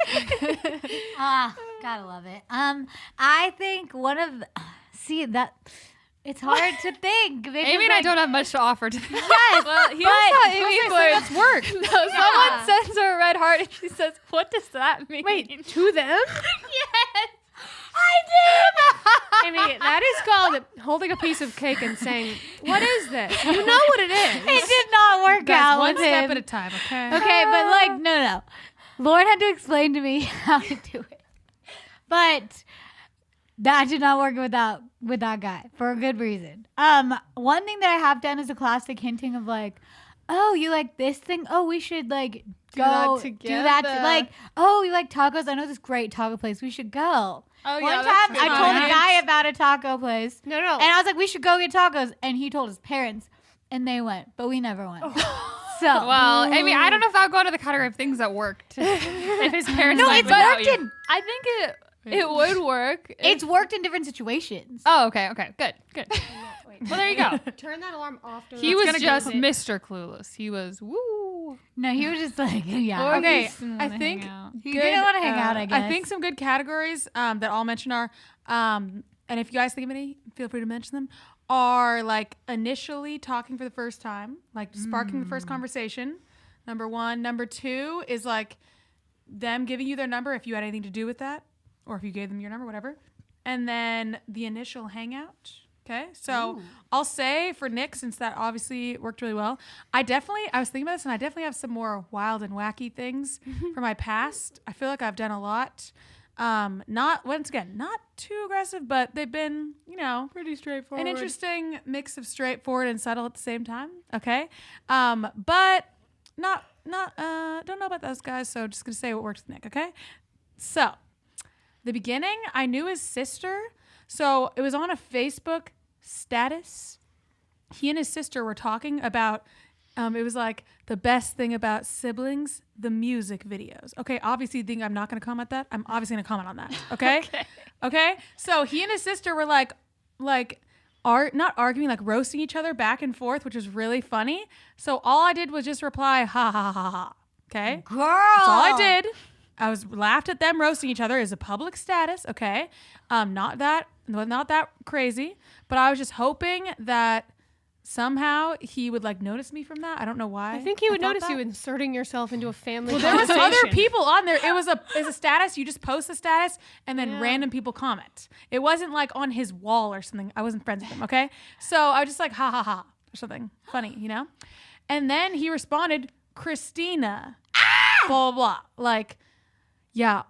Gotta love it. I think one of that it's hard to think. Amy and I don't have much to offer to Yes, Well, here's but how Amy works. work. No, someone sends her a red heart and she says, what does that mean? Wait, to them? yes. I mean, that is called holding a piece of cake and saying, what is this? You know what it is. it did not work Guys, out one with step him. at a time, okay? Okay, but like, no. Lauren had to explain to me how to do it. But that did not work with that guy for a good reason. One thing that I have done is a classic hinting of like, oh, you like this thing? Oh, we should like go that do that. together. Like, oh, you like tacos? I know this great taco place. We should go. Oh, One yeah, time that's I good. told a Nice. guy about a taco place. No. And I was like, we should go get tacos. And he told his parents. And they went. But we never went. So. Well, Amy, I don't know if I'll go into the category of things that worked. If his parents No, went it's without worked you. in. I think it would work. It's worked in different situations. Oh, okay, good. Well, there you go. Turn that alarm off. He was just Mr. Clueless. He was woo. No, he was just like, yeah. Or Okay, he just didn't I wanna think hang out. He didn't want to hang out, I guess. I think some good categories that I'll mention are, and if you guys think of any, feel free to mention them, are like initially talking for the first time, like sparking the first conversation. Number 1. Number 2 is like them giving you their number if you had anything to do with that, or if you gave them your number, whatever. And then the initial hangout. Okay, so I'll say for Nick, since that obviously worked really well, I was thinking about this, and I definitely have some more wild and wacky things from my past. I feel like I've done a lot. Not too aggressive, but they've been, Pretty straightforward. an interesting mix of straightforward and subtle at the same time. Okay, but not don't know about those guys, so just gonna say what works with Nick. Okay, so the beginning, I knew his sister. So it was on a Facebook status. He and his sister were talking about It was like the best thing about siblings, the music videos. Okay, obviously you think I'm not going to comment that. I'm obviously going to comment on that. Okay? Okay? So he and his sister were like not arguing, like roasting each other back and forth, which was really funny. So all I did was just reply, ha ha ha ha. Okay? Girl. That's all I did. I was laughed at them roasting each other as a public status. Okay? Not that crazy, but I was just hoping that somehow he would like notice me from that. I don't know why. I think he would thought notice that. you inserting yourself into a family. Well, there was conversation. other people on there. It was a status. You just post the status and then random people comment. It wasn't like on his wall or something. I wasn't friends with him. Okay. So I was just like, ha ha ha or something funny, you know? And then he responded, Christina, blah, blah, blah. Like, yeah,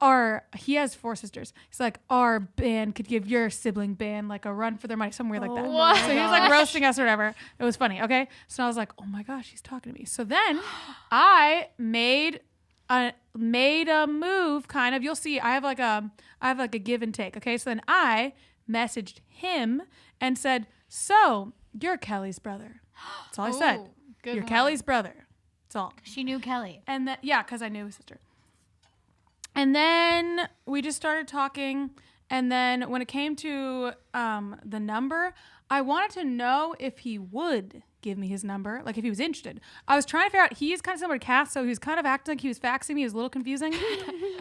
he has 4 sisters. He's like, our band could give your sibling band like a run for their money, somewhere like that. my So he was like roasting us or whatever. It was funny. Okay. So I was like, oh my gosh, he's talking to me. So then I made a move kind of. You'll see, I have like a give and take. Okay. So then I messaged him and said, so you're Kelly's brother. That's all I said. good You're one. Kelly's brother. That's all. She knew Kelly. And then, yeah, because I knew his sister. And then we just started talking. And then when it came to the number, I wanted to know if he would give me his number, like if he was interested. I was trying to figure out, he's kind of similar to Cass, so he was kind of acting like he was faxing me. It was a little confusing.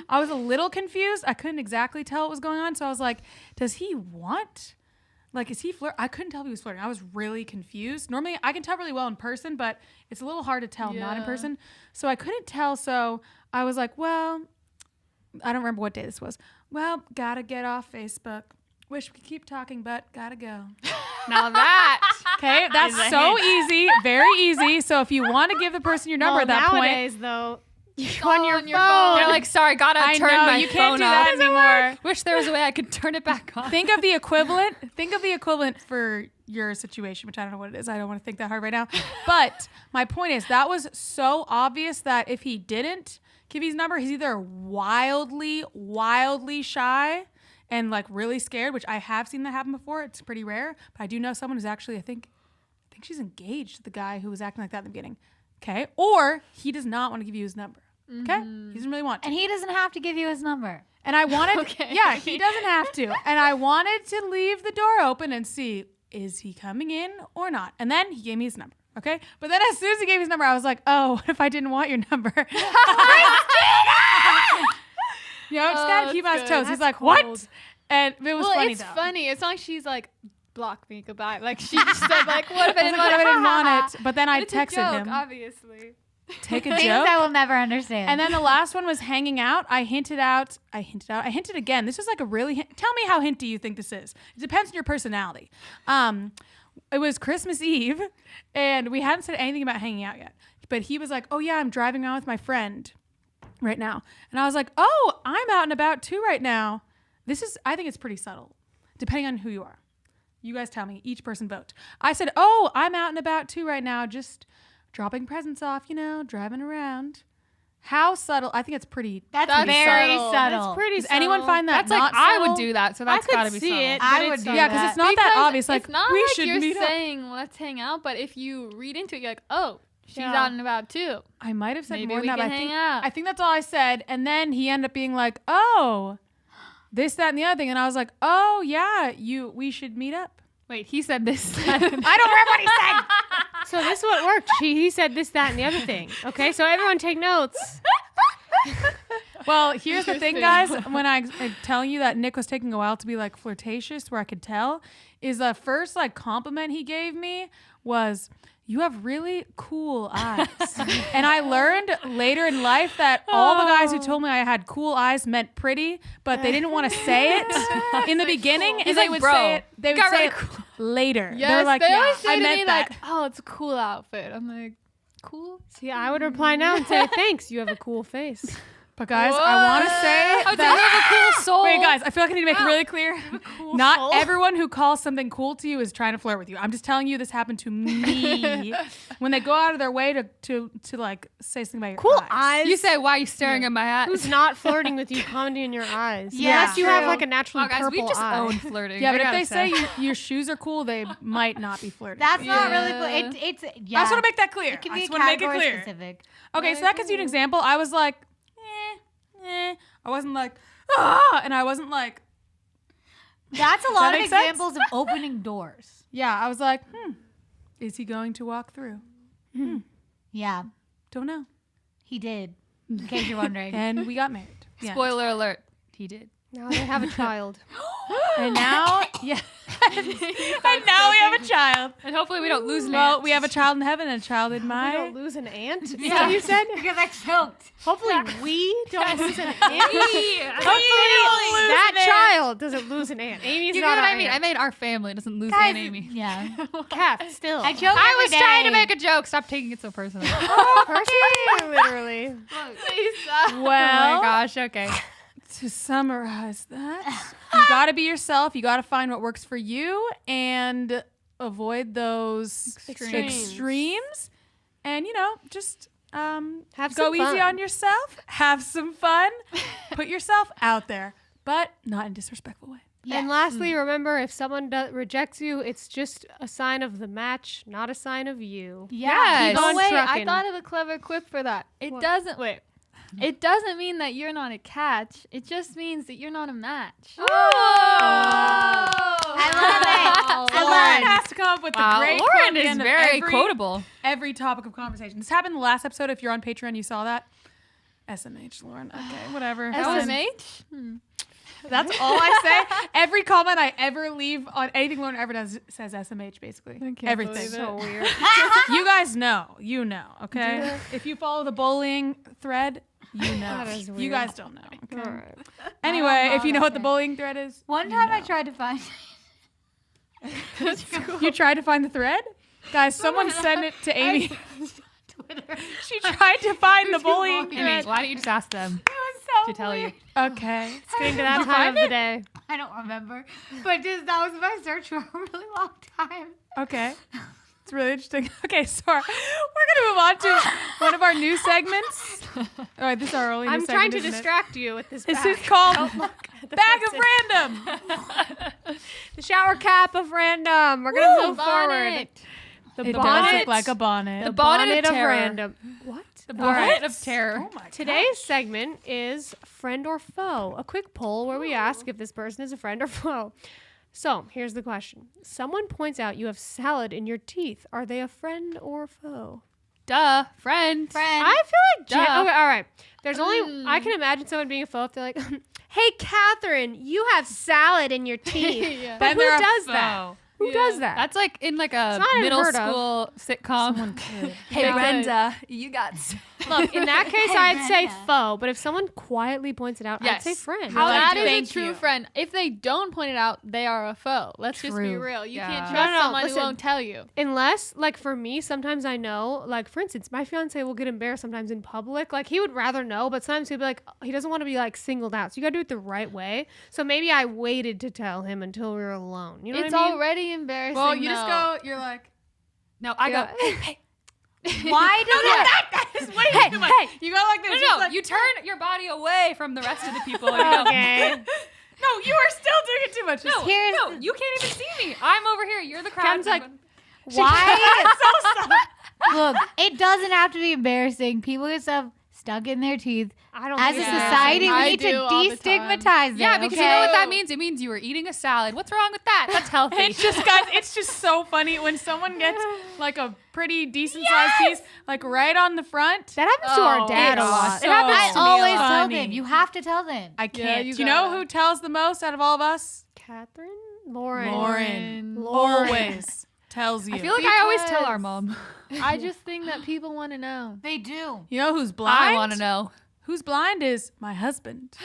I was a little confused. I couldn't exactly tell what was going on. So I was like, does he want... Like, is he flirt? I couldn't tell if he was flirting. I was really confused. Normally, I can tell really well in person, but it's a little hard to tell not in person. So I couldn't tell. So I was like, well, I don't remember what day this was. Well, gotta get off Facebook. Wish we could keep talking, but gotta go. Now that. Okay, that's so easy. Very easy. So if you want to give the person your number at that nowadays, point. though, on your phone. They're like, sorry, gotta I turn know, my you phone can't do off. that anymore. Wish there was a way I could turn it back on. Think of the equivalent for your situation, which I don't know what it is. I don't want to think that hard right now. But my point is, that was so obvious that if he didn't give his number, he's either wildly shy and like really scared, which I have seen that happen before. It's pretty rare, but I do know someone who's actually, I think she's engaged to the guy who was acting like that in the beginning. Okay. Or he does not want to give you his number. Okay. He doesn't really want to. And he doesn't have to give you his number. And I wanted, yeah, he doesn't have to. And I wanted to leave the door open and see, is he coming in or not? And then he gave me his number. Okay. But then as soon as he gave his number, I was like, oh, what if I didn't want your number? You know, just gotta keep on his toes. He's like, what? And it was funny though. It's funny. It's not like she's like, block me, goodbye. Like she just said, like, what if I didn't want I it? didn't want it. But then I It's a texted joke, him. obviously. Take a Things joke. I will never understand. And then the last one was hanging out. I hinted again. This is like a really, tell me how hinty you think this is. It depends on your personality. It was Christmas Eve and we hadn't said anything about hanging out yet, but he was like, oh yeah, I'm driving around with my friend right now. And I was like, oh, I'm out and about too right now. I think it's pretty subtle depending on who you are. You guys tell me, each person vote. I said, oh, I'm out and about too right now. Just dropping presents off, driving around. How subtle? I think it's pretty. That's subtle. very subtle. That's pretty Does anyone find that That's like, not I subtle? would do that, so that's I could gotta be see subtle. it. I would do Yeah, because it's not that obvious. Like, it's not we like should you're meet up. saying, let's hang out, but if you read into it, you're like, oh, she's Yeah. out and about too. I might have said Maybe more we than that. can But hang out. I think that's all I said. And then he ended up being like, oh, this, that, and the other thing. And I was like, oh, yeah, we should meet up. Wait, he said this. I don't remember what he said. So this is what worked. He said this, that, and the other thing. Okay, so everyone take notes. Well, here's the thing, guys. When I'm telling you that Nick was taking a while to be like flirtatious, where I could tell, is the first like compliment he gave me was, you have really cool eyes. And I learned later in life that all the guys who told me I had cool eyes meant pretty, but they didn't want to say it in the beginning. He's And they like, would bro, say it. They would got say really it later. Yes, they were like, they yeah, always say I to meant me that. like, oh, it's a cool outfit. I'm like, cool? See, I would reply now and say, thanks, you have a cool face. But guys, I want to say You have a cool soul. Wait, guys, I feel like I need to make it really clear. Not everyone who calls something cool to you is trying to flirt with you. I'm just telling you this happened to me. When they go out of their way to like say something about your Cool eyes. eyes. You say, why are you staring at my hat? Who's not flirting with you, commenting in your eyes? Yeah, Unless you have like a naturally Oh, guys, purple we just eye. own flirting. Yeah, I but if gotta they say your shoes are cool, they might not be flirting. That's not Yeah. really. It's I just want to make that clear. It can I be just want to make it category clear. specific. Okay, so that gives you an example. I was like, I wasn't like, ah, and I wasn't like, That's a lot of make sense? examples of opening doors. yeah, I was like, is he going to walk through? Yeah, Don't know. he did. In case you're wondering. And we got married. Yeah. Spoiler alert. He did. Now they have a child. And now, yeah. and now we have a child. And hopefully we don't lose an Well, aunt. we have a child in heaven and a child in We my. don't lose an aunt. Is Yeah. that what you said? Because I choked. Hopefully we don't lose an aunt. Hopefully That child doesn't lose an aunt. Amy's You know not what our I mean? I aunt. mean our family doesn't lose Guys, Aunt Amy. Yeah. Cat, still. I choke I every was trying to day. make a joke. Stop taking it so personally. Personally, literally. Oh my Well, gosh. Okay. to summarize that, you got to be yourself. You got to find what works for you and avoid those extremes. And, just Have go some easy fun. on yourself. Have some fun. Put yourself out there, but not in a disrespectful way. And lastly, remember, if someone rejects you, it's just a sign of the match, not a sign of you. Yes. Keep Oh on wait, I trucking. thought of a clever quip for that. It doesn't It doesn't mean that you're not a catch. It just means that you're not a match. I love it. I Lauren love has to come up with the Wow, great quote Lauren at the is end of very quotable. every topic of conversation. This happened in the last episode. If you're on Patreon, you saw that. SMH, Lauren. Okay, whatever. SMH? That's all I say. Every comment I ever leave on anything Lauren ever does says SMH, basically. Everything. So weird. You guys know. You know, okay? If you follow the bullying thread, you know. That is You weird. guys don't know. Okay? All right. Anyway, if you know what the that. bullying thread is, One time I tried to find. you tried to find the thread? Guys, someone send it to Amy. Twitter. She tried to find the bullying Amy, thread. why don't you just ask them It was so to tell you? weird. Okay. It's getting to that time of the day. I don't remember, but just that was my search for a really long time. Okay. It's really interesting. Okay, so we're going to move on to one of our new segments. All right, this is our only new I'm segment, trying to isn't it? distract you with this This bag. is called The Bag of person. Random. The shower cap of random. We're going to move forward. Bonnet. The It does bonnet. look like a bonnet. The bonnet bonnet of of terror. random. What? The bonnet of terror. Oh my Today's segment is friend or foe, a quick poll where we ask if this person is a friend or foe. So here's the question. Someone points out you have salad in your teeth. Are they a friend or foe? Duh. Friend. I feel like Duh. okay, all right. There's only I can imagine someone being a foe if they're like, "Hey, Catherine, you have salad in your teeth." Yeah. But Then who they're a does that? foe. Who does that? That's like in like a not middle unheard of. school sitcom. Hey, Yeah. Brenda, you got. Look, in that case, Hey, I'd say Brenda. foe. But if someone quietly points it out, I'd Yes. say friend. How- That Thank is a true you. friend. If they don't point it out, they are a foe. Let's just be True. real. You Yeah. can't No, trust no, someone listen. who won't tell you. Unless, like, for me, sometimes I know, like, for instance, my fiance will get embarrassed sometimes in public. Like, he would rather know, but sometimes he'll be like, he doesn't want to be, like, singled out. So you got to do it the right way. So maybe I waited to tell him until we were alone. You know It's what I mean? already embarrassing. Well, you just though. go, you're like, No, I go. Yeah. Why do that? that is way too much. You go like this. No, just like, you turn your body away from the rest of the people. And you go, Okay. No, you are still doing it too much. No, Here's no, you can't even see me. I'm over here. You're the crowd. Cam's like, Why? Look, it doesn't have to be embarrassing. People get stuff stuck in their teeth. I don't As a think it's society, I we need to do all the time. destigmatize it. yeah, because okay? you know what that means? It means you were eating a salad. What's wrong with that? That's healthy. It's just, guys, it's just so funny when someone gets like a pretty decent sized piece, like right on the front. That happens to our Oh, dad a it's lot. so It happens I to me a always lot. tell funny. them. You have to tell them. I can't. you Do you know gotta. who tells the most out of all of us? Catherine? Lauren. Lauren. Lauren. Always tells you. I feel like I always tell our mom. I just think that people want to know. They do. You know who's blind? I want to know. Who's blind is my husband.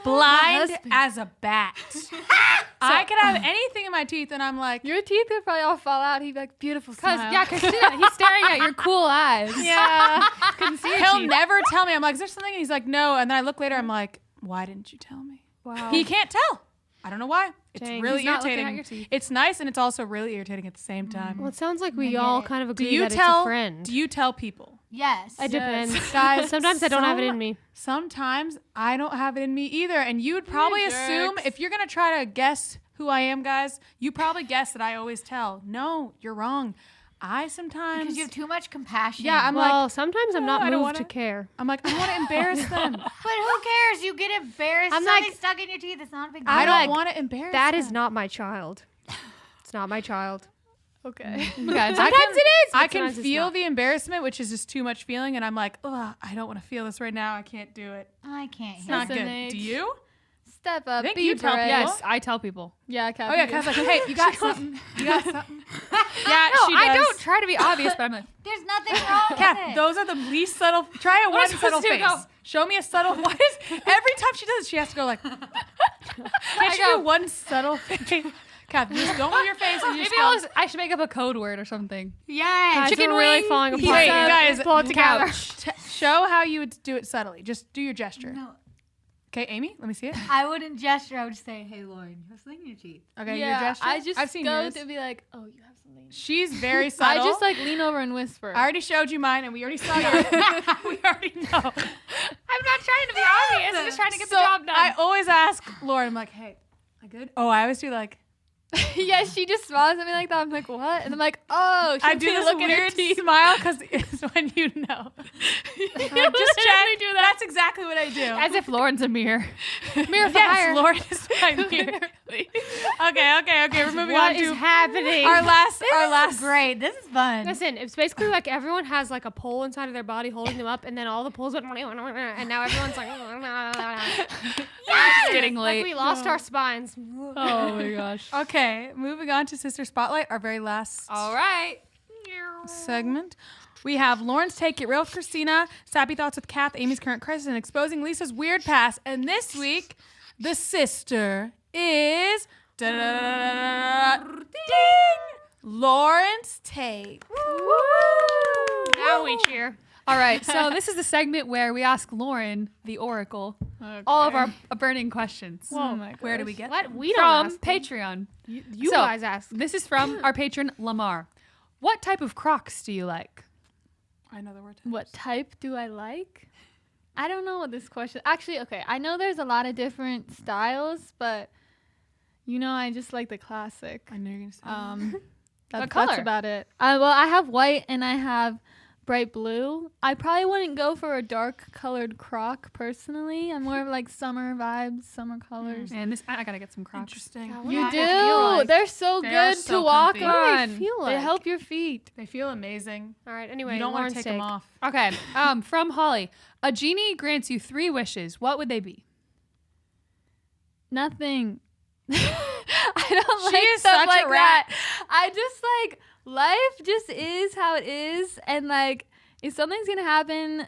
Blind as a bat. I could have anything in my teeth and I'm like, Your teeth would probably all fall out. He'd be like, beautiful smile. Yeah, because he's staring at your cool eyes. yeah. Couldn't see your He'll teeth. never tell me. I'm like, is there something? And he's like, no. And then I look later, I'm like, why didn't you tell me? Wow. He can't tell. I don't know why. It's Dang. really He's not looking at irritating. your teeth. It's nice and it's also really irritating at the same time. Well, it sounds like we get all it. kind of Do agree you that it's tell? a friend. Do you tell people? Yes. It depends, guys. Sometimes I don't have it in me. Sometimes I don't have it in me either. And you would probably assume if you're gonna try to guess who I am, guys, you probably guess that I always tell. No, you're wrong. I sometimes Because you have too much compassion. Yeah, I'm Well, like, sometimes I'm "No, not I don't moved to wanna-" care. I'm like, I want to embarrass them. But who cares? You get embarrassed. I'm Something like- stuck in your teeth. It's not a big deal. I don't like, want to embarrass That them. is not my child. It's not my child. Okay. Okay. Sometimes it is. I but can sometimes it's feel not. the embarrassment, which is just too much feeling, and I'm like, ugh, I don't want to feel this right now. I can't do it. I can't It's hear not Listen, good. H. Do you? Step up. Think Be you tell brave. people? Yes, I tell people. Yeah, Kathy. Oh yeah, Kat's like, hey, you got something? You got something? Yeah, No, she I does. don't try to be obvious, but I'm like, There's nothing wrong with Kath, it. those are the least subtle. Try a What am I one supposed subtle to do? face. Go. Show me a subtle. What is? Every time she does it, she has to go like. Can't you go. do one subtle face? Kath, just don't move your face and you maybe just go. I should make up a code word or something. Yes. Guys, Chicken we're really wing, falling apart. Wait, now. guys, pull it together. Show how you would do it subtly. Just do your gesture. No, Okay, Amy, let me see it. I wouldn't gesture. I would say, hey, Lauren, you have something in your teeth. Okay, Yeah, your gesture. I just I've seen go yours. to be like, oh, you have something. She's very I subtle. just like lean over and whisper. I already showed you mine, and we already saw yours. We already know. I'm not trying to be obvious. I'm just trying to get So the job done. I always ask Lauren, I'm like, hey, I good? Oh, I always do like, Yeah, she just smiles at me like that. I'm like, what? And I'm like, oh, she I do this look at her weird teeth. smile because it's when you know. Just check. do That's exactly what I do. As if Lauren's a mirror. Mirror for Yes, hire. Lauren is my mirror. Okay. We're moving What on is to happening? our last. Great. This is fun. Listen, it's basically like everyone has like a pole inside of their body holding them up, and then all the poles went, and now everyone's like, It's getting like late. we lost our spines. Oh my gosh. Okay, moving on to Sister Spotlight, our very last All right. segment. We have Lauren's Take It Real with Christina, Sappy Thoughts with Kath, Amy's Current Crisis, and Exposing Lisa's Weird Past. And this week, the sister is ding, Lauren's Take. Now we cheer. All right. So this is the segment where we ask Lauren, the Oracle, all of our burning questions. Oh my god. Where do we get What? them? We don't From ask. Patreon. You So, guys ask. This is from our patron, Lamar. What type of Crocs do you like? I know the word. What type do I like? I don't know what this question. Actually, okay. I know there's a lot of different styles, but I just like the classic. I knew you were going to say That's color? about it. Well, I have white and I have bright blue. I probably wouldn't go for a dark colored Croc personally. I'm more of like summer vibes, summer colors. And this, I gotta get some Crocs. Interesting. You I do. feel like They're so they good are to so walk comfy. on. What do they feel They like? help your feet. They feel amazing. All right. Anyway, You don't want Lauren's to take them take. off. Okay. From Holly. A genie grants you 3 wishes. What would they be? Nothing. I don't She like is stuff such a like rat. that. I just like life just is how it is, and like if something's gonna happen,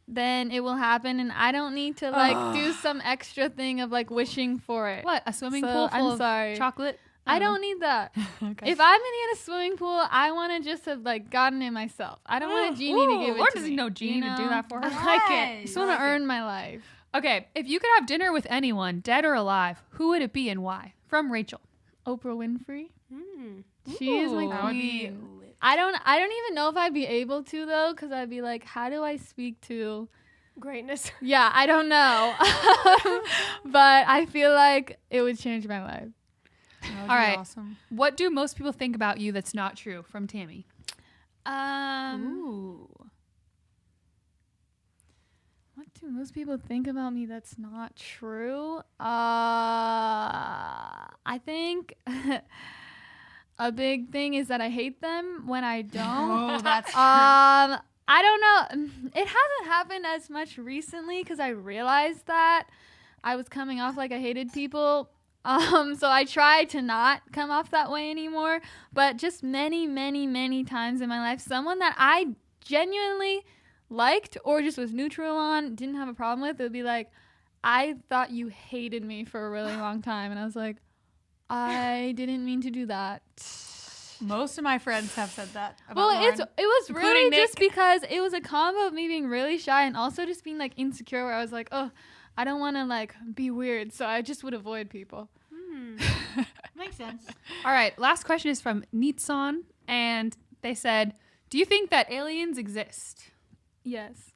then it will happen, and I don't need to like do some extra thing of like wishing for it. What? A swimming So, pool full I'm of sorry. chocolate? I don't need that. If I'm in a swimming pool, I want to just have like gotten it myself. I don't want a genie to give it Lauren to doesn't me. know genie to do that for her. I like it. I Yes. just want to earn my life. Okay. If you could have dinner with anyone, dead or alive, who would it be and why? From Rachel. Oprah Winfrey. Hmm. She is my Ooh. That would be queen. lit. I don't even know if I'd be able to though, because I'd be like, how do I speak to? Greatness. Yeah, I don't know, but I feel like it would change my life. That would All be right. Awesome. What do most people think about you that's not true? From Tammy. Ooh. What do most people think about me that's not true? I think a big thing is that I hate them when I don't. Oh, that's I don't know. It hasn't happened as much recently because I realized that I was coming off like I hated people. So I try to not come off that way anymore. But just many, many, many times in my life, someone that I genuinely liked or just was neutral on, didn't have a problem with, it would be like, I thought you hated me for a really long time. And I was like, I didn't mean to do that. Most of my friends have said that about Well, Lauren, it was really Nick. just because it was a combo of me being really shy and also just being like insecure, where I was like, oh, I don't want to like be weird, so I just would avoid people. Makes sense. All right, last question is from Nitsan, and they said, do you think that aliens exist? Yes.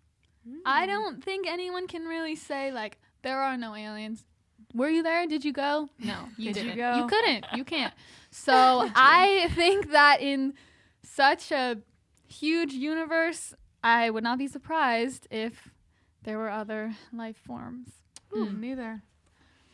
I don't think anyone can really say like there are no aliens. Were you there? Did you go? No, you Did you didn't. go? You couldn't. You can't. So I think that in such a huge universe, I would not be surprised if there were other life forms. Neither.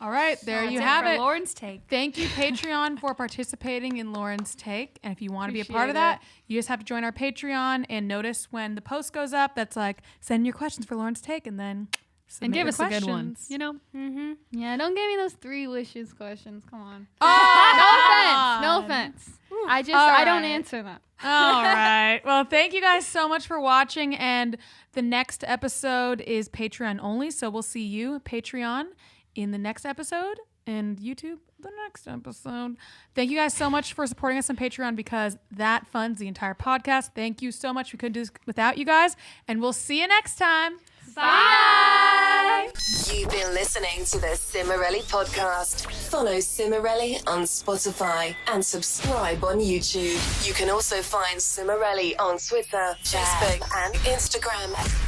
All right, there That's you it have for it. Lauren's take. Thank you, Patreon, for participating in Lauren's take. And if you want to be a part of Appreciate that, you just have to join our Patreon and notice when the post goes up that's like, send your questions for Lauren's take, and then And give us the a good one. You know? Yeah, don't give me those 3 wishes questions. Come on. Oh! No offense. I don't right. answer that. All right. Well, thank you guys so much for watching. And the next episode is Patreon only. So we'll see you, Patreon, in the next episode, and YouTube the next episode. Thank you guys so much for supporting us on Patreon, because that funds the entire podcast. Thank you so much. We couldn't do this without you guys. And we'll see you next time. Bye. You've been listening to the Cimorelli podcast. Follow Cimorelli on Spotify and subscribe on YouTube. You can also find Cimorelli on Twitter, Facebook, and Instagram.